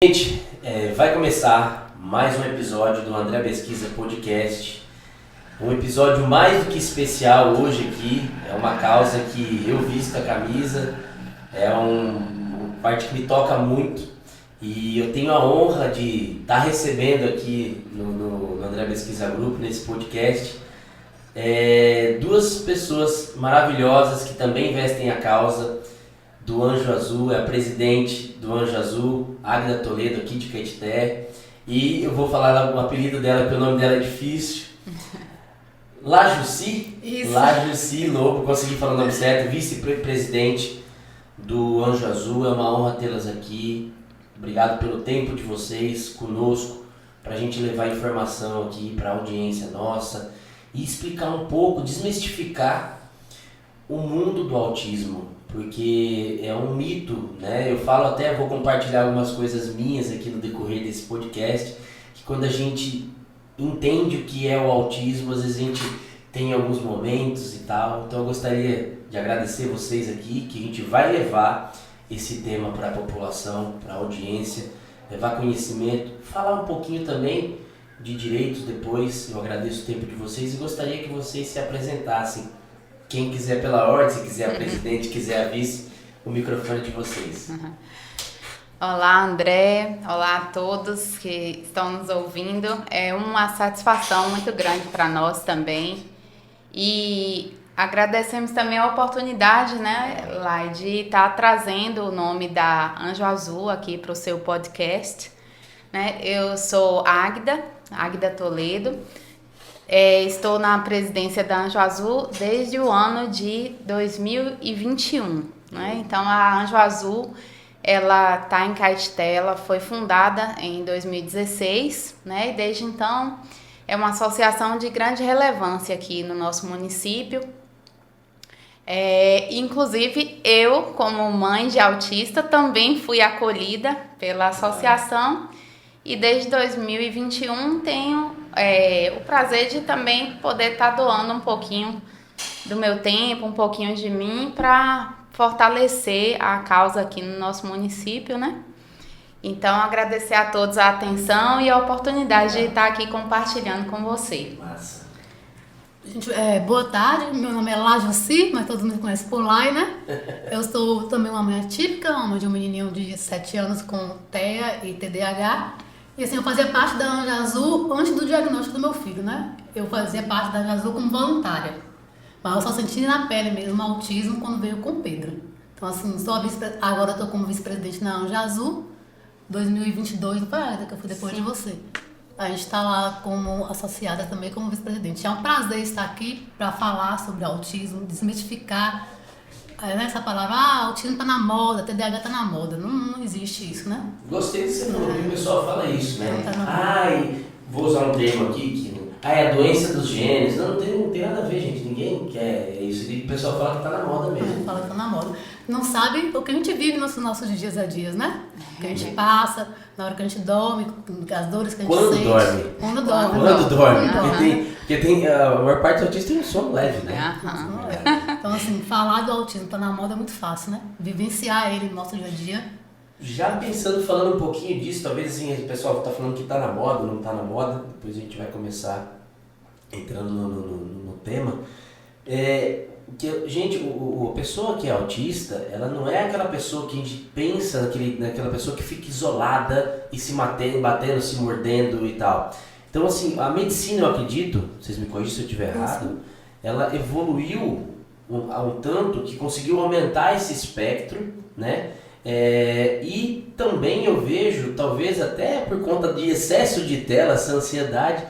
Gente, vai começar mais um episódio do André Pesquisa Podcast. Um episódio mais do que especial hoje aqui. É uma causa que eu visto a camisa, é uma parte que me toca muito. E eu tenho a honra de estar recebendo aqui no André Pesquisa Grupo, nesse podcast, duas pessoas maravilhosas que também vestem a causa do Anjo Azul, é a presidente do Anjo Azul, Águida Toledo, aqui de Caetité. E eu vou falar o apelido dela, porque o nome dela é difícil. Lajuci? Isso. Lajuci Lobo, consegui falar o nome certo, vice-presidente do Anjo Azul. É uma honra tê-las aqui. Obrigado pelo tempo de vocês conosco, para a gente levar informação aqui para a audiência nossa e explicar um pouco, desmistificar o mundo do autismo. Porque é um mito, né? Eu falo até, vou compartilhar algumas coisas minhas aqui no decorrer desse podcast, que quando a gente entende o que é o autismo, às vezes a gente tem alguns momentos e tal. Então eu gostaria de agradecer vocês aqui, que a gente vai levar esse tema para a população, para a audiência, levar conhecimento, falar um pouquinho também de direitos depois. Eu agradeço o tempo de vocês e gostaria que vocês se apresentassem. Quem quiser pela ordem, se quiser a presidente, quiser a vice, o microfone é de vocês. Olá, André. Olá a todos que estão nos ouvindo. É uma satisfação muito grande para nós também. E agradecemos também a oportunidade, né, Lai, de estar trazendo o nome da Anjo Azul aqui para o seu podcast. Né? Eu sou Águida Toledo. Estou na presidência da Anjo Azul desde o ano de 2021, né? Então a Anjo Azul, ela está em Caetité, ela foi fundada em 2016, né? E desde então é uma associação de grande relevância aqui no nosso município. Inclusive eu, como mãe de autista, também fui acolhida pela associação e desde 2021 tenho o prazer de também poder estar doando um pouquinho do meu tempo, um pouquinho de mim para fortalecer a causa aqui no nosso município, né? Então, agradecer a todos a atenção e a oportunidade de estar aqui compartilhando com você. Massa. Gente, boa tarde, meu nome é Lajuci, mas todos me conhecem por Lai, né? Eu sou também uma mãe atípica, mãe de um menininho de 7 anos com TEA e TDAH. E assim, eu fazia parte da Anjo Azul antes do diagnóstico do meu filho, né? Eu fazia parte da Anjo Azul como voluntária. Mas eu só senti na pele mesmo o autismo quando veio com o Pedro. Então assim, agora eu estou como vice-presidente na Anjo Azul, 2022, não foi que eu fui depois de você. A gente está lá como associada também como vice-presidente. É um prazer estar aqui para falar sobre autismo, desmistificar essa palavra, autismo está na moda, TDAH está na moda. Não existe isso, né? Gostei de você falou, que o pessoal fala isso, né? Tá Vou usar um termo aqui, é a doença dos gênios. Não tem nada a ver, gente. Ninguém quer isso. O pessoal fala que tá na moda mesmo. Fala que tá na moda. Não sabe o que a gente vive nos nossos dias a dias, né? O que a gente passa, na hora que a gente dorme, as dores que a gente sente. Quando dorme. Porque a maior parte do autista tem um sono leve, né? Então, assim, falar do autismo tá na moda é muito fácil, né? Vivenciar ele no nosso dia a dia. Já falando um pouquinho disso, talvez assim, o pessoal tá falando que tá na moda, não tá na moda, depois a gente vai começar entrando no tema. Gente, a pessoa que é autista, ela não é aquela pessoa que a gente pensa, naquela pessoa que fica isolada e se batendo, se mordendo e tal. Então, assim, a medicina, eu acredito, vocês me corrigem se eu estiver errado, ela evoluiu a um tanto que conseguiu aumentar esse espectro, né? E também eu vejo, talvez até por conta de excesso de tela, essa ansiedade,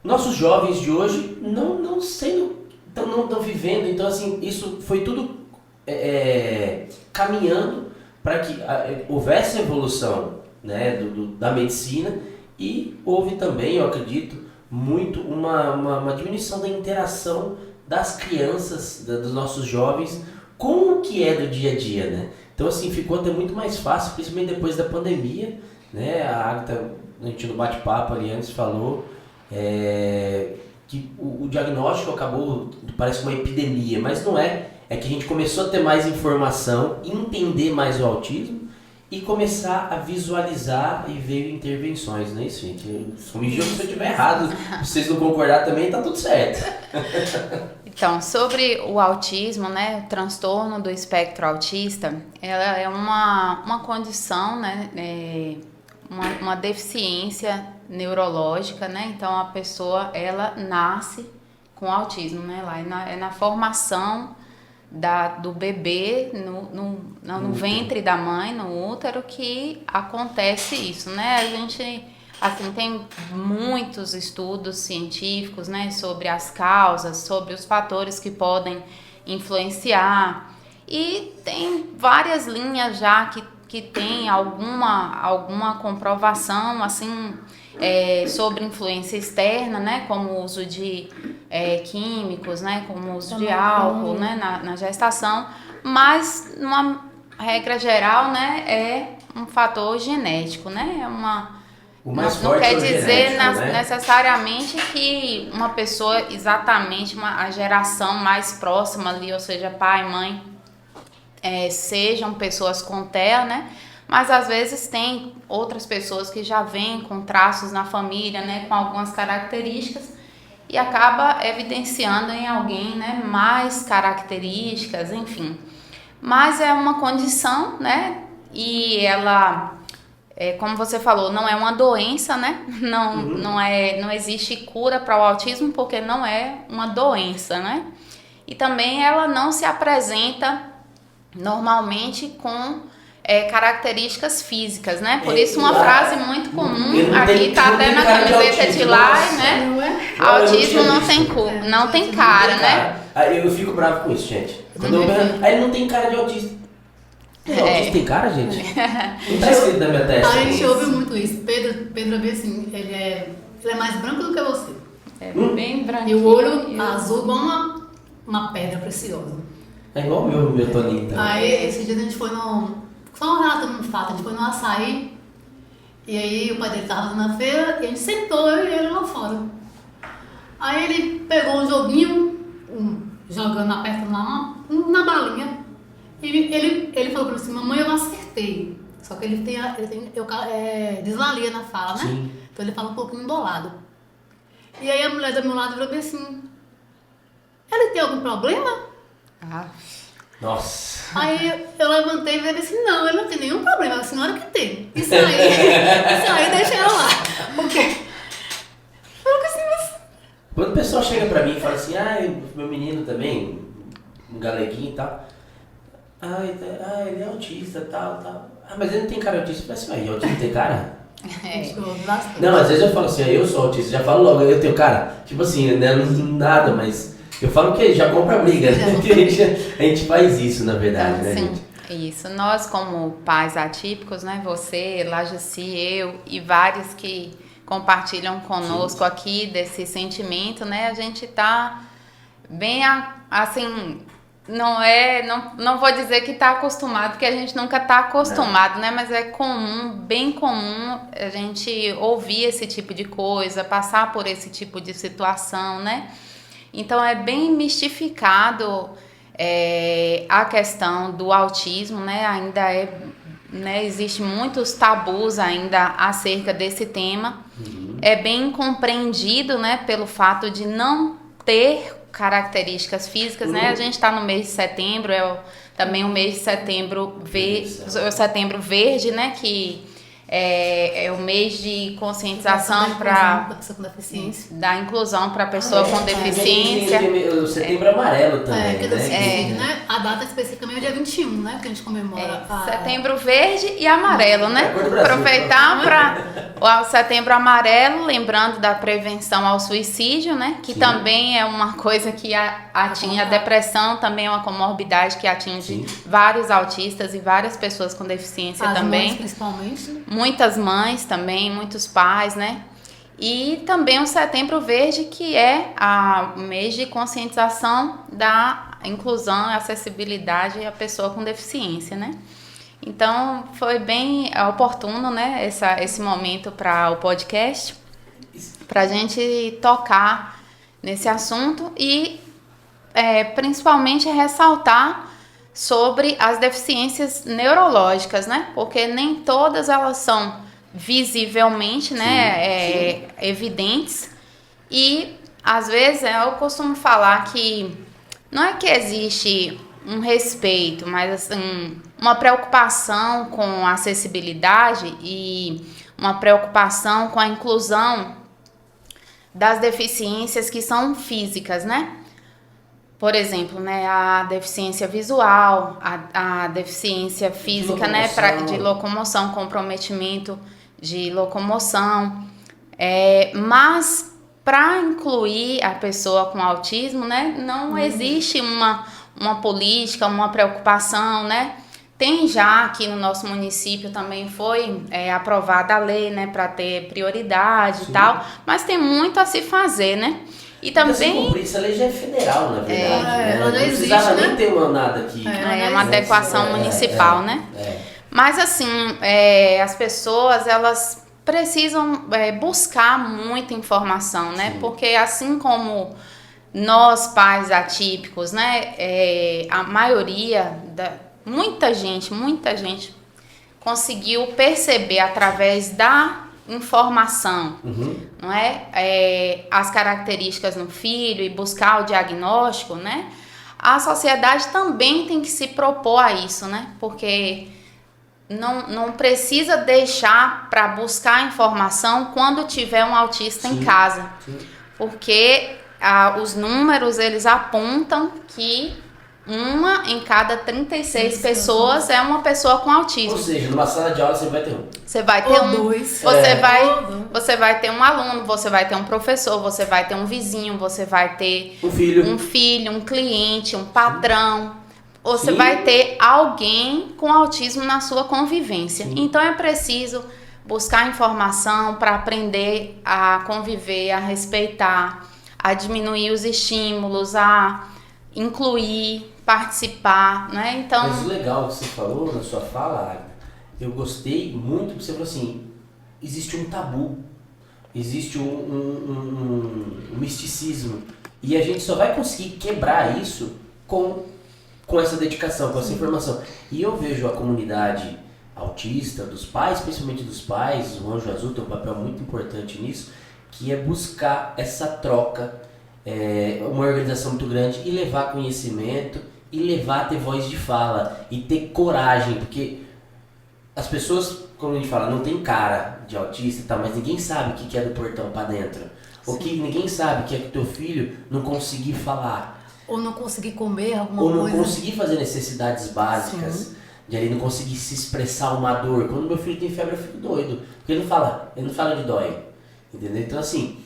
nossos jovens de hoje não estão vivendo. Então, assim, isso foi tudo caminhando para que houvesse evolução, né, da medicina, e houve também, eu acredito, muito uma diminuição da interação das crianças, dos nossos jovens, com o que é do dia a dia, né? Então, assim, ficou até muito mais fácil, principalmente depois da pandemia, né? A Agatha, a gente no bate-papo ali antes falou que o diagnóstico acabou, parece uma epidemia, mas não é. é que a gente começou a ter mais informação, entender mais o autismo e começar a visualizar e ver intervenções, não é isso, gente? Me diga se eu estiver errado, se vocês não concordar também, tá tudo certo. Então, sobre o autismo, né, o transtorno do espectro autista, ela é uma condição, né, uma deficiência neurológica, né, então a pessoa, ela nasce com autismo, né, lá é na formação do bebê no ventre da mãe, no útero, que acontece isso, né, a gente... Assim, tem muitos estudos científicos, né, sobre as causas, sobre os fatores que podem influenciar, e tem várias linhas já que tem alguma comprovação, assim, sobre influência externa, né, como o uso de químicos, né, como o uso de álcool, né, na gestação, mas, numa regra geral, né, é um fator genético, né, não quer dizer necessariamente que uma pessoa, exatamente a geração mais próxima ali, ou seja, pai, mãe, sejam pessoas com TEA, né? Mas às vezes tem outras pessoas que já vêm com traços na família, né? Com algumas características e acaba evidenciando em alguém, né? Mais características, enfim. Mas é uma condição, né? E ela... como você falou, não é uma doença, né? Não existe cura para o autismo porque não é uma doença, né? E também ela não se apresenta normalmente com características físicas, né? Por isso uma frase muito comum, aqui tá até na camiseta de Lai, né? Autismo não tem cura, não tem cara, né? Eu fico bravo com isso, gente. Aí ele não tem cara de autista. Autista tem cara, gente? Não tá escrito na minha testa. A gente ouve muito isso. Pedro é bem assim, ele é mais branco do que você. É bem branquinho. E o olho azul igual uma pedra preciosa. É igual o meu Toninho. Tá? Aí, esse dia a gente foi só relatando um fato, a gente foi no açaí, e aí o pai dele tava na feira, e a gente sentou, eu e ele lá fora. Aí ele pegou um joguinho, jogando, apertando lá, na balinha, e ele falou pra mim assim, mamãe, eu acertei. Só que ele tem dislalia na fala, né? Sim. Então ele fala um pouquinho embolado. E aí a mulher do meu lado virou bem assim, ele tem algum problema? Nossa. Aí eu levantei e falei assim, não, ele não tem nenhum problema, a senhora que tem. Isso aí deixa eu lá. Por quê? Quando o pessoal chega pra mim e fala assim, meu menino também, um galeguinho e tal. Ele é autista, tal. Mas ele não tem cara de autista. Eu falei assim, autista tem cara? Não, às vezes eu falo assim, eu sou autista, já falo logo, eu tenho cara. Tipo assim, né, nada, mas eu falo que já compra briga, né? Porque a gente faz isso, na verdade, né, gente? Isso. Nós, como pais atípicos, né, você, Lajaci, eu e vários que compartilham conosco aqui desse sentimento, né, a gente tá bem, assim... Não vou dizer que está acostumado, porque a gente nunca está acostumado, né? Mas é comum, bem comum a gente ouvir esse tipo de coisa, passar por esse tipo de situação, né? Então é bem mistificado a questão do autismo, né? Ainda existe muitos tabus ainda acerca desse tema. É bem compreendido, né? Pelo fato de não ter características físicas, né? A gente está no mês de setembro, também o mês de setembro setembro verde, né? Que é o mês de conscientização da inclusão para a pessoa com deficiência. O setembro amarelo também, né? A data especificamente é o dia 21, né? Que a gente comemora. Setembro verde e amarelo, né? Aproveitar para o setembro amarelo, lembrando da prevenção ao suicídio, né? Que também é uma coisa que atinge a depressão, também é uma comorbidade que atinge vários autistas e várias pessoas com deficiência também. Mães, principalmente. Muitas mães também, muitos pais, né? E também o Setembro Verde, que é o mês de conscientização da inclusão e acessibilidade à pessoa com deficiência, né? Então, foi bem oportuno, né, esse momento para o podcast, para a gente tocar nesse assunto e principalmente ressaltar sobre as deficiências neurológicas, né? Porque nem todas elas são visivelmente, né, evidentes. E às vezes eu costumo falar que não é que existe um respeito, mas assim, uma preocupação com a acessibilidade e uma preocupação com a inclusão das deficiências que são físicas, né? Por exemplo, né, a deficiência visual, a deficiência física, de locomoção, comprometimento de locomoção. Mas para incluir a pessoa com autismo, né, não existe uma política, uma preocupação, né? Tem já aqui no nosso município também foi aprovada a lei, né, para ter prioridade e tal, mas tem muito a se fazer, né? E também essa lei já é federal, na verdade. Né? Ela já não existe, precisava né? nem ter nada aqui. É uma adequação municipal, né? Mas assim, as pessoas, elas precisam buscar muita informação, né? Sim. Porque assim como nós, pais atípicos, né? A maioria, muita gente conseguiu perceber através da informação, não é? As características no filho e buscar o diagnóstico, né? A sociedade também tem que se propor a isso, né? Porque não precisa deixar para buscar informação quando tiver um autista em casa. Sim. Porque os números, eles apontam que uma em cada 36 pessoas é uma pessoa com autismo. Ou seja, numa sala de aula você vai ter um. Você vai ter dois. Você vai ter um aluno, você vai ter um professor, você vai ter um vizinho, você vai ter um filho, um cliente, um patrão. Você vai ter alguém com autismo na sua convivência. Sim. Então é preciso buscar informação para aprender a conviver, a respeitar, a diminuir os estímulos, a incluir, participar, né? Então, mas o legal que você falou na sua fala, Agatha, eu gostei muito que você falou assim, existe um tabu, existe um misticismo, e a gente só vai conseguir quebrar isso com essa dedicação, com essa informação. E eu vejo a comunidade autista, dos pais, principalmente dos pais, o Anjo Azul tem um papel muito importante nisso, que é buscar essa troca, uma organização muito grande, e levar conhecimento, e levar a ter voz de fala, e ter coragem, porque as pessoas, como a gente fala, não tem cara de autista e tal, mas ninguém sabe o que é do portão para dentro. Ou que ninguém sabe que é que teu filho não conseguir falar. Ou não conseguir comer alguma coisa. Ou não conseguir fazer necessidades básicas. Sim. De ali não conseguir se expressar uma dor. Quando meu filho tem febre eu fico doido. Porque ele não fala de dói. Entendeu? Então assim,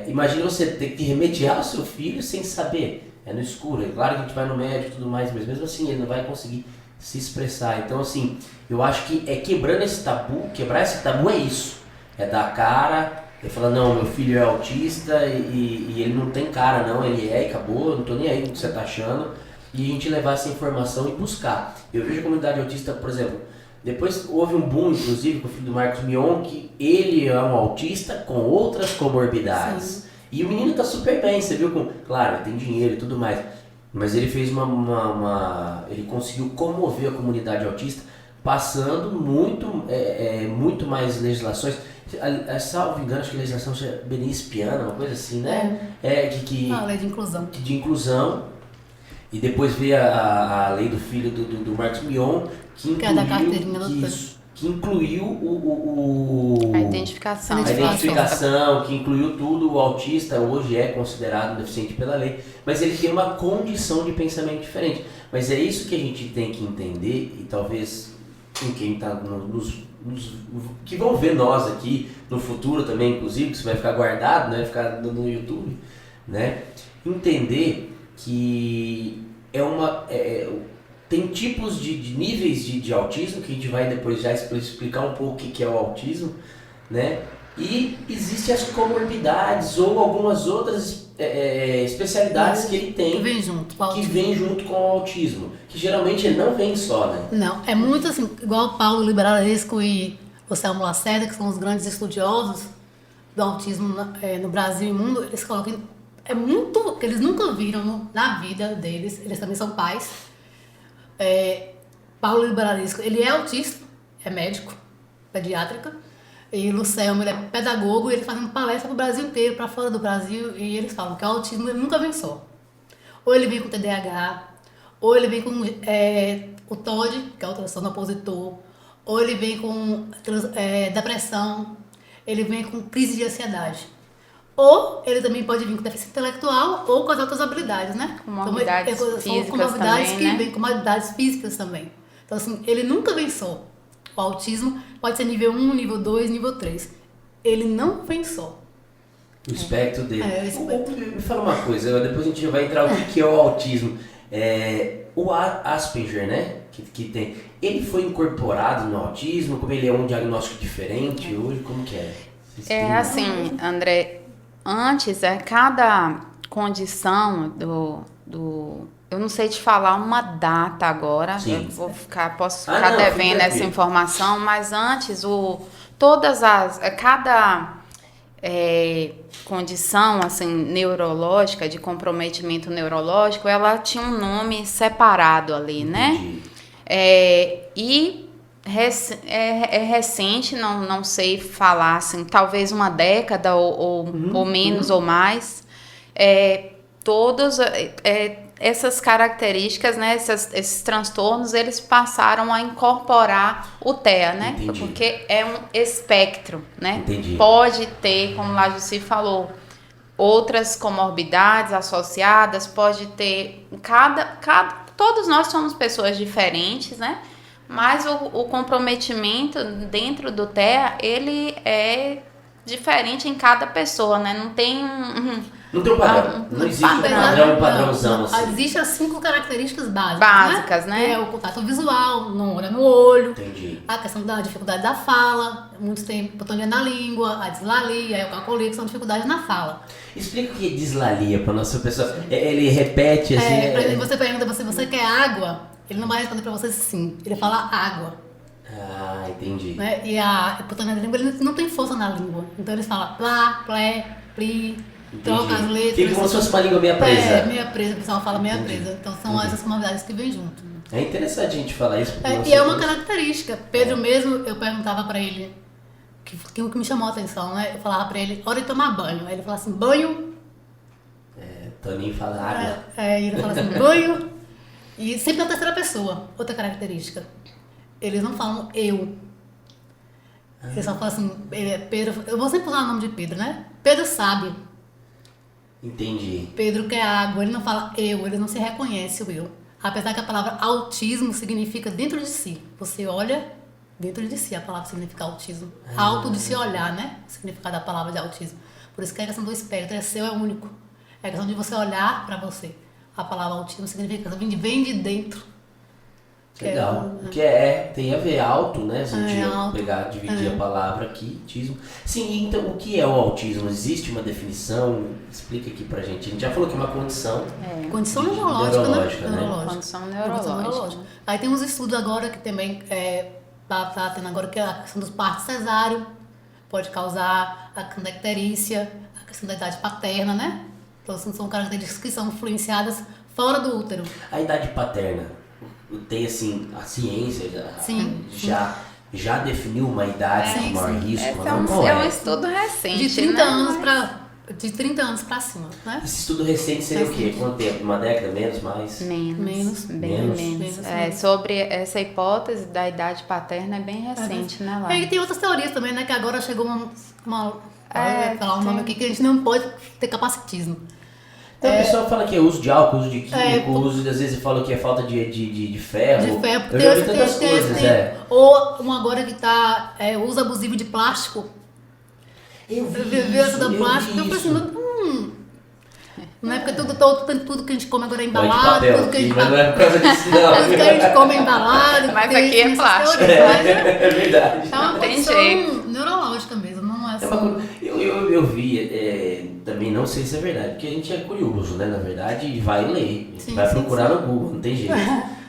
imagina você ter que remediar o seu filho sem saber. É no escuro. É claro que a gente vai no médico e tudo mais, mas mesmo assim ele não vai conseguir se expressar. Então assim, eu acho que quebrando esse tabu, quebrar esse tabu é isso. É dar a cara, é falar, não, meu filho é autista e ele não tem cara não, ele e acabou, não tô nem aí com o que você tá achando. E a gente levar essa informação e buscar. Eu vejo a comunidade autista, por exemplo, depois houve um boom, inclusive, com o filho do Marcos Mion, que ele é um autista com outras comorbidades. Sim. E o menino tá super bem, você viu? Claro, ele tem dinheiro e tudo mais. Mas ele fez ele conseguiu comover a comunidade autista, passando muito mais legislações. Salvo engano, acho que a legislação é Benispiana, uma coisa assim, né? A lei de inclusão. De inclusão. E depois veio a lei do filho do Marcos Mion, que incluiu, é da carteirinha que incluiu a identificação, que incluiu tudo. O autista hoje é considerado um deficiente pela lei, mas ele tem uma condição de pensamento diferente. Mas é isso que a gente tem que entender, e talvez quem está que vão ver nós aqui no futuro também, inclusive, que isso vai ficar guardado, né? Vai ficar no YouTube, né? Entender que tem tipos de níveis de autismo, que a gente vai depois já explicar um pouco o que é o autismo, né? E existem as comorbidades ou algumas outras especialidades que ele tem, que vem junto com o autismo, que geralmente ele não vem só, né? Não, é muito assim, igual o Paulo Liberalesco e o Selmo Lacerda, que são os grandes estudiosos do autismo no Brasil e no mundo, eles colocam é muito... que eles nunca viram na vida deles, eles também são pais. Paulo Liberalisco, ele é autista, é médico, pediátrica, e Lucelmo, ele é pedagogo, e ele fazendo palestra pro Brasil inteiro, para fora do Brasil, e eles falam que o autismo ele nunca vem só. Ou ele vem com TDAH, ou ele vem com o TOD, que é o transtorno opositor, ou ele vem com depressão, ele vem com crise de ansiedade. Ou ele também pode vir com deficiência intelectual ou com as outras habilidades, né? Comorbidades físicas comorbidades também, né? Vem com comorbidades físicas também. Então, assim, ele nunca vem só. O autismo pode ser nível 1, nível 2, nível 3. Ele não vem só. O espectro dele. O espectro. Me fala uma coisa, depois a gente vai entrar o que é o autismo. O Asperger, né? Que tem. Ele foi incorporado no autismo? Como ele é um diagnóstico diferente hoje? Como que é? Assim, André, antes, cada condição eu não sei te falar uma data agora, Sim. posso ficar devendo essa informação, mas antes, cada condição, assim, neurológica, de comprometimento neurológico, ela tinha um nome separado ali, né? E é recente, não sei falar, assim, talvez uma década ou menos ou mais, todas essas características, né, esses transtornos, eles passaram a incorporar o TEA, né? Entendi. Porque é um espectro, né? Entendi. Pode ter, como lá Jussi falou, outras comorbidades associadas, pode ter todos nós somos pessoas diferentes, né? Mas o comprometimento dentro do TEA, ele é diferente em cada pessoa, né? Não tem Não tem um padrão. Não existe um padrãozão assim. Existem as 5 características básicas, né? É o contato visual, não olha no olho. Entendi. A questão da dificuldade da fala, muitos têm hipotonia na língua, a dislalia, o cacolia, que são dificuldades na fala. Explica o que é dislalia para nossa pessoa. Ele repete assim. Por exemplo, você pergunta se você quer água, ele não vai responder para você sim. Ele fala água. Ah, entendi. Né? E a hipotonia da língua, ele não tem força na língua. Então eles falam plá, plé, pli, troca as letras. Fica como se fosse uma língua meia presa. Meia presa, o pessoal fala meia presa. Então são essas comorbidades que vêm junto. É interessante a gente falar isso. E é uma característica. Pedro mesmo, eu perguntava pra ele, o que me chamou a atenção, né? Eu falava pra ele, hora de tomar banho. Aí ele falava assim, banho. Toninho fala água. E ele fala assim, banho. E sempre na terceira pessoa, outra característica. Eles não falam eu. Eles só falam assim, Pedro. Eu vou sempre usar o nome de Pedro, né? Pedro sabe. Entendi. Pedro quer água, ele não fala eu, ele não se reconhece o eu. Apesar que a palavra autismo significa dentro de si. Você olha dentro de si, a palavra significa autismo. Auto de se olhar, né? O significado da palavra de autismo. Por isso que é a questão do espectro, é seu, é único. É a questão de você olhar pra você. A palavra autismo significa vem de dentro. Legal. Que tem a ver alto, né? Se a gente dividir a palavra aqui, autismo. Sim, então o que é o autismo? Existe uma definição? Explica aqui pra gente. A gente já falou que é uma condição. Condição neurológica, né? Condição neurológica. Aí tem uns estudos agora que também tá tendo agora, que é a questão dos partos cesáreo, pode causar a questão da icterícia, a questão da idade paterna, né? Então são características que são influenciadas fora do útero. A idade paterna, tem assim, a ciência já definiu uma idade com maior risco? É um estudo recente, de 30 né? de 30 anos pra cima, né? Esse estudo recente seria o quê? Quanto tempo? Uma década? Menos? Mais? Menos. Menos. Sobre essa hipótese da idade paterna é bem recente, né, Lá? E tem outras teorias também, né? Que agora chegou uma falar um nome aqui, que a gente não pode ter capacitismo. Então, o pessoal fala que é uso de álcool, uso de químico, às vezes fala que é falta de ferro. De ferro, eu já vi tantas coisas, Ou um agora que tá uso abusivo de plástico. Eu vi essa da plástico, eu falei assim, não é porque tudo que a gente come agora é embalado, tudo que a gente mas não é por causa disso, não. Tudo que a gente come é embalado. Mas aqui é plástico. É verdade. É uma condição neurológica mesmo, não é assim. Eu vi, também não sei se é verdade, porque a gente é curioso, né? Na verdade, e vai ler, vai procurar no Google, não tem jeito.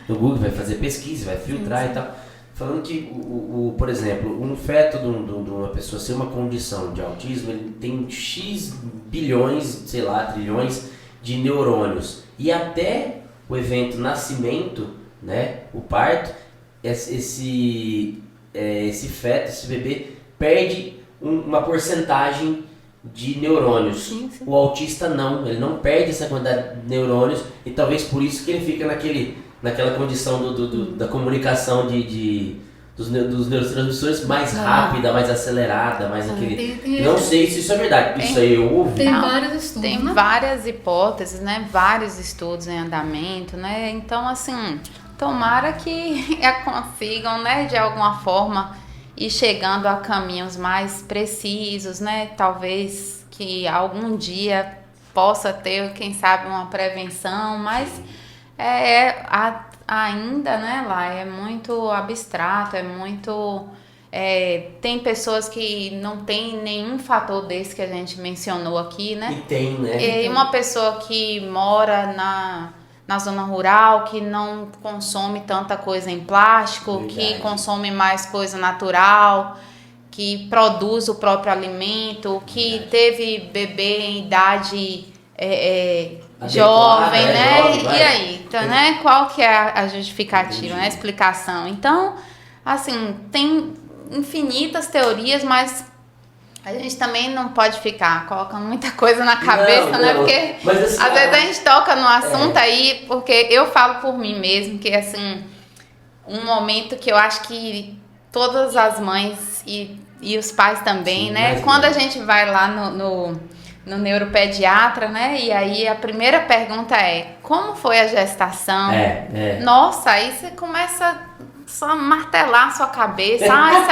No Google vai fazer pesquisa, vai filtrar e tal. falando que, por exemplo, um feto de uma pessoa sem uma condição de autismo, ele tem X bilhões, sei lá, trilhões de neurônios. E até o evento nascimento, né, o parto, esse feto, esse bebê, perde uma porcentagem de neurônios. Sim. O autista não, ele não perde essa quantidade de neurônios e talvez por isso que ele fica naquela condição da comunicação dos neurotransmissores mais rápida, mais acelerada, mais aquele... Não sei se isso é verdade, isso aí eu ouvi. Tem vários estudos, Tem várias hipóteses, né? Vários estudos em andamento, né? Então, assim, tomara que consigam, né, de alguma forma, ir chegando a caminhos mais precisos, né? Talvez que algum dia possa ter, quem sabe, uma prevenção, mas ainda, né, lá é muito abstrato, é muito... tem pessoas que não tem nenhum fator desse que a gente mencionou aqui, né? E tem, né? E uma pessoa que mora na zona rural, que não consome tanta coisa em plástico, Verdade. que consome mais coisa natural, que produz o próprio alimento, que teve bebê em idade jovem, né? Jovem, e vai. aí, então, né? Qual que é a justificativa, né? A explicação? Então, assim, tem infinitas teorias, mas a gente também não pode ficar colocando muita coisa na cabeça, né? Porque mas assim, às vezes a gente toca no assunto aí, porque eu falo por mim mesmo, que assim, um momento que eu acho que todas as mães e os pais também, sim, né? Quando a gente vai lá no neuropediatra, né? E aí a primeira pergunta é: como foi a gestação? Nossa, aí você começa só martelar a sua cabeça. Ai,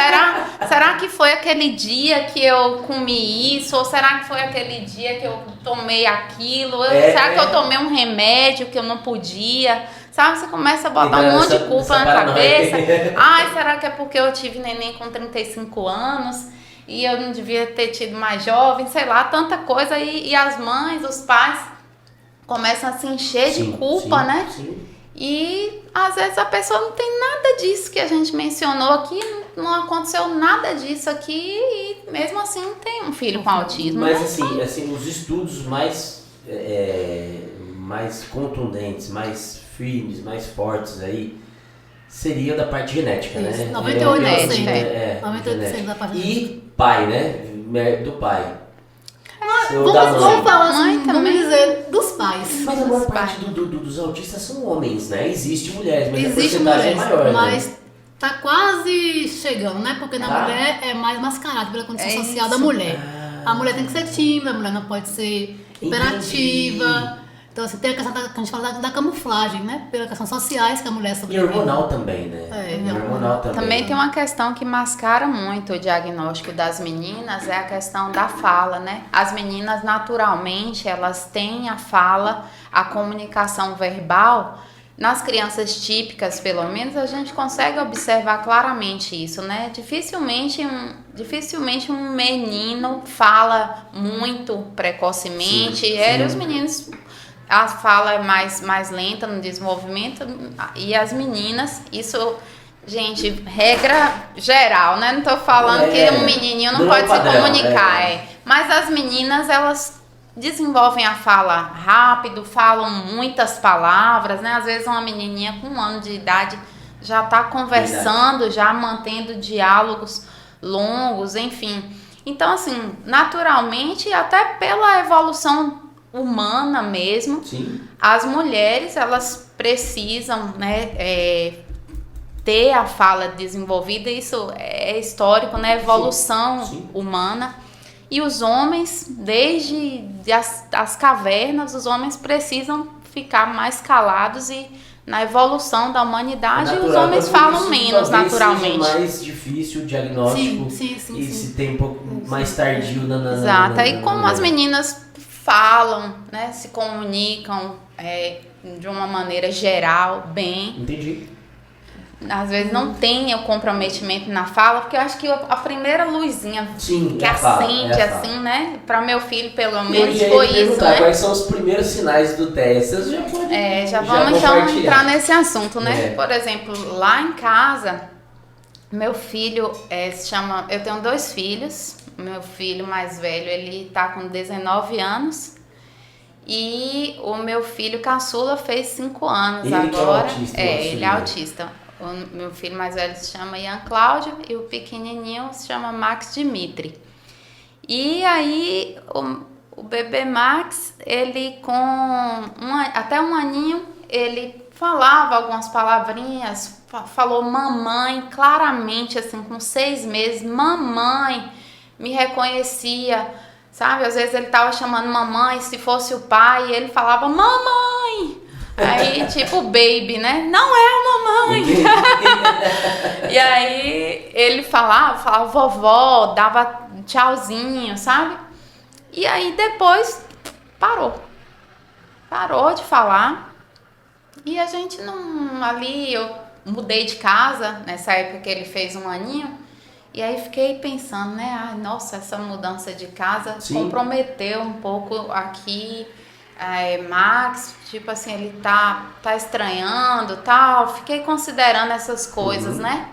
será que foi aquele dia que eu comi isso? Ou será que foi aquele dia que eu tomei aquilo? Será que eu tomei um remédio que eu não podia? Sabe, você começa a botar um monte de culpa na cabeça. Ai, será que é porque eu tive neném com 35 anos e eu não devia ter tido mais jovem? Sei lá, tanta coisa. E as mães, os pais começam a se encher de culpa, né? Sim. E às vezes a pessoa não tem nada disso que a gente mencionou aqui, não aconteceu nada disso aqui e mesmo assim tem um filho com autismo. Mas né? assim, os estudos mais contundentes, mais firmes, mais fortes aí, seria da parte genética, Isso, né? 98%. Genética. 98% da parte E pai, né? Do pai. Vamos falar Mãe assim, também. vamos dizer, dos pais. Mas a maior parte dos autistas são homens, né? Existe mulheres, mas Existe a porcentagem mulheres, é maior, mas né? tá quase chegando, né? Porque na mulher é mais mascarado pela condição social da mulher. A mulher tem que ser tímida, a mulher não pode ser hiperativa. Então, assim, tem a questão que a gente fala da camuflagem, né? Pela questão sociais que a mulher E sobrevive. hormonal também, né? Hormonal também. Também tem uma questão que mascara muito o diagnóstico das meninas, é a questão da fala, né? As meninas, naturalmente, elas têm a fala, a comunicação verbal. Nas crianças típicas, pelo menos, a gente consegue observar claramente isso, né? Dificilmente um menino fala muito precocemente. Sim. Os meninos... A fala é mais lenta no desenvolvimento e as meninas, isso, gente, regra geral, né? Não tô falando que um menininho não pode se comunicar, mas as meninas, elas desenvolvem a fala rápido, falam muitas palavras, né? Às vezes uma menininha com 1 ano de idade já tá conversando, já mantendo diálogos longos, enfim. Então, assim, naturalmente, até pela evolução humana mesmo, sim, as mulheres, elas precisam, né, ter a fala desenvolvida, isso é histórico, né, evolução sim. humana. E os homens, desde as cavernas, os homens precisam ficar mais calados e na evolução da humanidade os homens falam menos naturalmente. Seja mais difícil o diagnóstico Sim. e se tem um pouco mais tardio Exato, e como as meninas falam, né, se comunicam de uma maneira geral, bem. Entendi. Às vezes não tem o comprometimento na fala, porque eu acho que a primeira luzinha que acende, assim, né? Para meu filho, pelo menos, foi isso, né? Quais são os primeiros sinais do teste? Você já pode já vamos então entrar nesse assunto, né? Por exemplo, lá em casa, Meu filho se chama... Eu tenho 2 filhos. Meu filho mais velho, ele tá com 19 anos. E o meu filho caçula fez 5 anos Ele agora. que é o autista, Ele é autista. O meu filho mais velho se chama Ian Cláudio e o pequenininho se chama Max Dimitri. E aí, o bebê Max, ele até um aninho, ele falava algumas palavrinhas, falou mamãe, claramente, assim, com 6 meses, mamãe, me reconhecia, sabe? Às vezes ele tava chamando mamãe, se fosse o pai, ele falava mamãe. Aí, tipo, baby, né? Não é a mamãe. E aí, ele falava vovó, dava tchauzinho, sabe? E aí, depois, parou de falar. E a gente não... Ali, eu mudei de casa, nessa época que ele fez 1 aninho. E aí, fiquei pensando, né? Ai, nossa, essa mudança de casa comprometeu um pouco aqui... Max, tipo assim, ele tá estranhando, tal. Fiquei considerando essas coisas, né?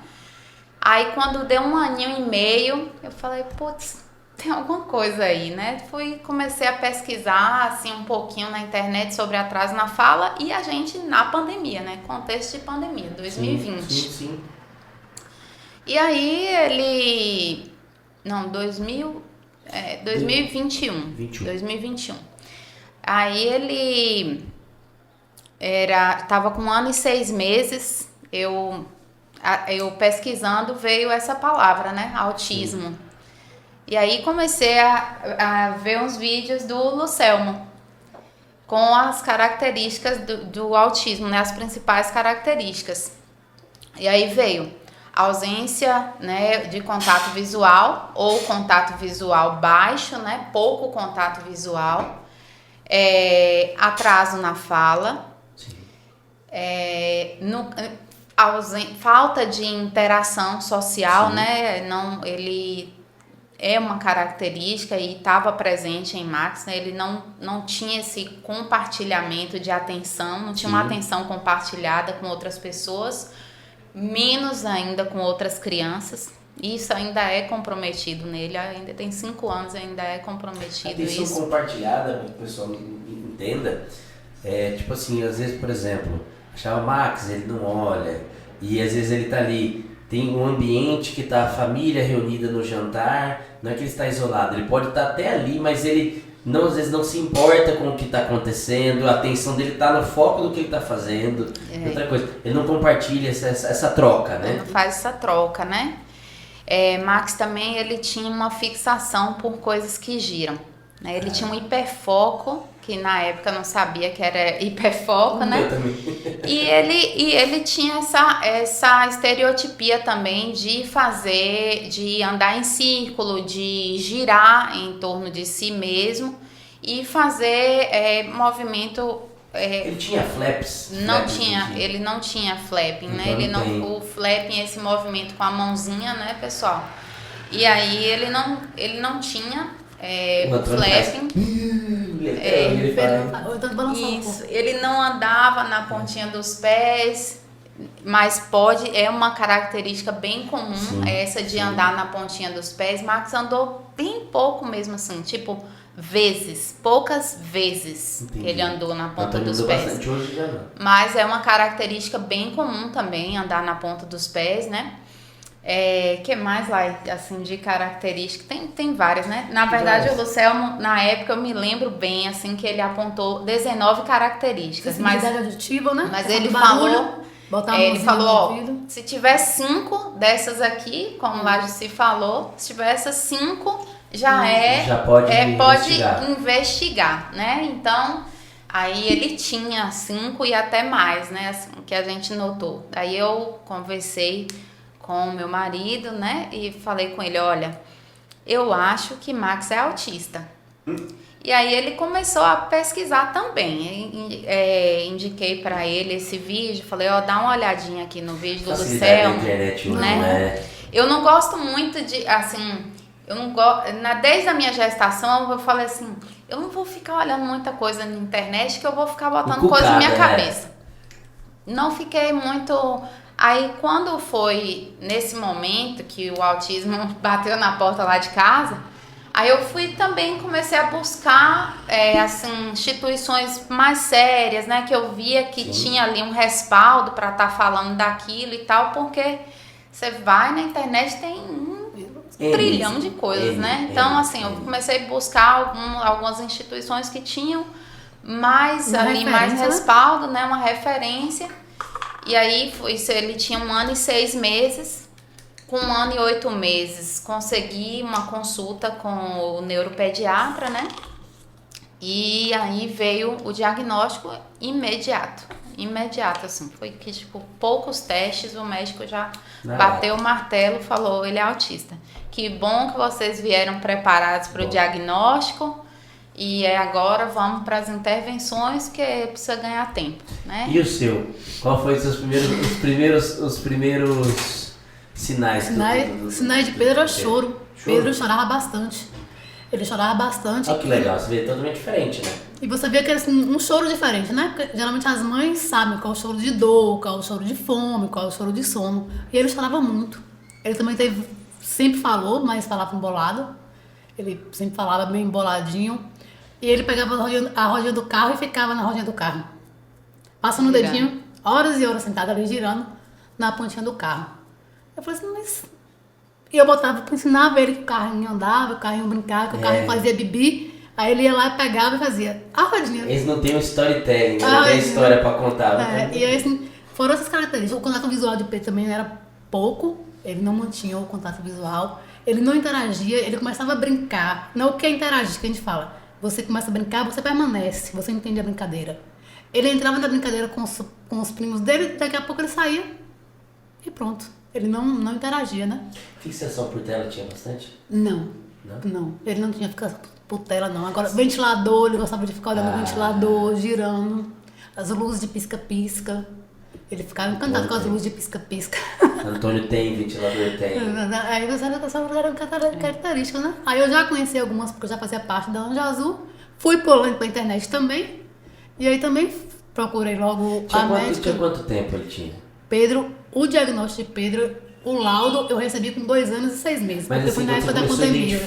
Aí quando deu 1 aninho e meio, eu falei, putz, tem alguma coisa aí, né? Comecei a pesquisar, assim, um pouquinho na internet sobre atraso na fala e a gente na pandemia, né? Contexto de pandemia, 2020. Sim. E aí ele... Não, 2021. Aí ele tava com 1 ano e 6 meses, eu pesquisando veio essa palavra, né, autismo. Sim. E aí comecei a ver uns vídeos do Lucelmo, com as características do autismo, né, as principais características. E aí veio ausência, né, de contato visual ou contato visual baixo, né, pouco contato visual. Atraso na fala, falta de interação social, né? Ele é uma característica e estava presente em Max, né? Ele não tinha esse compartilhamento de atenção, não tinha uma atenção compartilhada com outras pessoas, menos ainda com outras crianças. Isso ainda é comprometido nele, ainda tem 5 anos, ainda é comprometido. Atenção isso. Compartilhada, para que o pessoal entenda, tipo assim, às vezes, por exemplo, achava Max, ele não olha, e às vezes ele tá ali, tem um ambiente que tá a família reunida no jantar, não é que ele está isolado, ele pode estar até ali, mas ele não, às vezes não se importa com o que está acontecendo, a atenção dele está no foco do que ele está fazendo. Outra coisa, ele não compartilha essa troca, né? Ele não faz essa troca, né? Max também, ele tinha uma fixação por coisas que giram, né? Ele tinha um hiperfoco, que na época eu não sabia que era hiperfoco, né? Eu também. E ele tinha essa estereotipia também de andar em círculo, de girar em torno de si mesmo e fazer movimento... ele tinha flaps? Ele não tinha flapping, né? O flapping é esse movimento com a mãozinha, né, pessoal? E aí ele não tinha o flapping. Ele não andava na pontinha dos pés, mas é uma característica bem comum, essa de andar na pontinha dos pés. Max andou bem pouco mesmo assim, tipo... poucas vezes. Entendi. Que ele andou na ponta dos pés. Hoje já não. Mas é uma característica bem comum também, andar na ponta dos pés, né? Que mais lá, assim, de característica? Tem várias, né? Na verdade, o Lucelmo, na época, eu me lembro bem, assim, que ele apontou 19 características. Mas auditiva, né? Mas ele falou... Ele falou, se tiver 5 dessas aqui, como lá já se falou, se tiver essas 5... já pode investigar, né? Então, aí ele tinha 5 e até mais, né? Assim, que a gente notou. Aí eu conversei com o meu marido, né? E falei com ele, olha, eu acho que Max é autista. E aí ele começou a pesquisar também. Indiquei para ele esse vídeo, falei, dá uma olhadinha aqui no vídeo do Lucelmo, né? Eu não gosto muito de, assim... Eu não gosto, desde a minha gestação eu falei assim, eu não vou ficar olhando muita coisa na internet que eu vou ficar botando coisa na minha cabeça. Não fiquei muito Aí quando foi nesse momento que o autismo bateu na porta lá de casa, aí eu fui também, comecei a buscar assim, instituições mais sérias, né? Que eu via que tinha ali um respaldo para estar falando daquilo e tal, porque você vai na internet tem trilhão de coisas, né? Então, assim, eu comecei a buscar algumas instituições que tinham mais respaldo, né? Uma referência. E aí, ele tinha 1 ano e 6 meses. Com 1 ano e 8 meses, consegui uma consulta com o neuropediatra, né? E aí veio o diagnóstico imediato, assim. Foi que, tipo, poucos testes, o médico já bateu o martelo, falou, ele é autista. Que bom que vocês vieram preparados para o diagnóstico. E agora vamos para as intervenções, que precisa ganhar tempo, né? E o seu? Qual foi os seus primeiros sinais? Sinais de Pedro era choro. Pedro chorava bastante. Ele chorava bastante. Olha que legal, você vê totalmente diferente, né? E você via que era assim, um choro diferente, né? Porque geralmente as mães sabem qual é o choro de dor, qual é o choro de fome, qual é o choro de sono. E ele chorava muito. Ele também sempre falou, mas falava embolado. Ele sempre falava meio emboladinho. E ele pegava a rodinha do carro e ficava na rodinha do carro. Passando o dedinho, horas e horas sentado ali, girando na pontinha do carro. Eu falei assim, mas... E eu botava pra ensinar ele que o carrinho andava, que o carrinho brincava, que o carrinho fazia bibi. Aí ele ia lá, pegava e fazia a rodinha. Eles não têm um storytelling, não tem história pra contar. E aí, assim, foram essas características. O contato visual de Pedro também era pouco. Ele não mantinha o contato visual. Ele não interagia, ele começava a brincar. Não o que é interagir, que a gente fala. Você começa a brincar, você permanece, você entende a brincadeira. Ele entrava na brincadeira com os primos dele, daqui a pouco ele saía e pronto. Ele não interagia, né? Fixação por tela tinha bastante? Não. Ele não tinha fixação por tela, não. Agora, ventilador, ele gostava de ficar olhando o ventilador, girando. As luzes de pisca-pisca. Ele ficava encantado com as luzes de pisca-pisca. Antônio tem, ventilador tem. Aí você eram características, né? Aí eu já conheci algumas, porque eu já fazia parte da Anjo Azul. Fui pulando pra internet também. E aí também procurei logo a médica. Tinha quanto tempo ele tinha? Pedro, o diagnóstico de Pedro, o laudo eu recebi com 2 anos e 6 meses. Mas porque assim, foi na época da pandemia.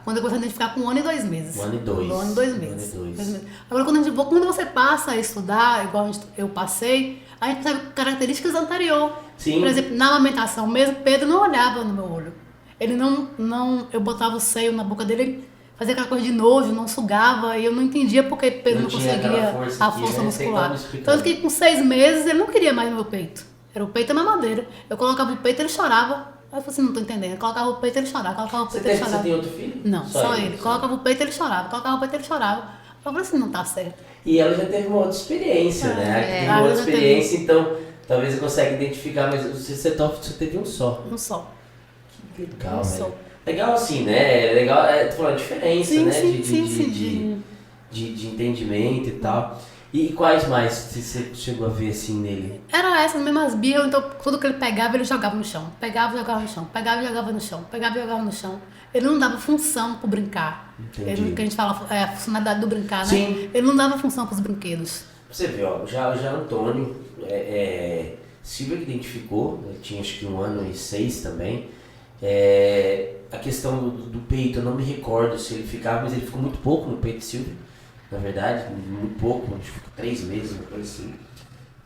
Quando eu comecei a identificar com 1 ano e 2 meses. 1 ano e 2. 1 ano e 2 meses. 2 meses. Agora, quando você passa a estudar, igual eu passei, a gente sabe características anteriores. Sim. Por exemplo, na amamentação mesmo, Pedro não olhava no meu olho. Ele não eu botava o seio na boca dele, ele fazia aquela coisa de nojo, não sugava, e eu não entendia porque Pedro não conseguia a força muscular. Tanto que com 6 meses ele não queria mais meu peito. Era o peito e a mamadeira. Eu colocava o peito e ele chorava. Aí eu falei assim, não tô entendendo. Eu colocava o peito e ele chorava, colocava o peito e ele chorava. Você tem outro filho? Não, só ele. Colocava o peito e ele chorava, colocava o peito e ele chorava. Eu falei assim, não tá certo. E ela já teve uma outra experiência, né? Teve uma outra experiência, então talvez você consiga identificar, mas você teve um só. Um só. Que legal, né? Legal assim, né? Legal, tô falando a diferença, sim, né? Sim. De entendimento e tal. E quais mais você chegou a ver assim nele? Era essas mesmas birras, então tudo que ele pegava, ele jogava no chão. Pegava e jogava no chão, pegava e jogava no chão, pegava e jogava no chão. Ele não dava função pro brincar. Ele, que a gente fala, a funcionalidade do brincar, né? Sim. Ele não dava função pros brinquedos. Você vê, ó, já Antônio, Silvia que identificou, ele tinha acho que 1 ano e 6 também. A questão do peito, eu não me recordo se ele ficava, mas ele ficou muito pouco no peito de Silvia. Na verdade, muito pouco, acho que 3 meses, uma coisa assim.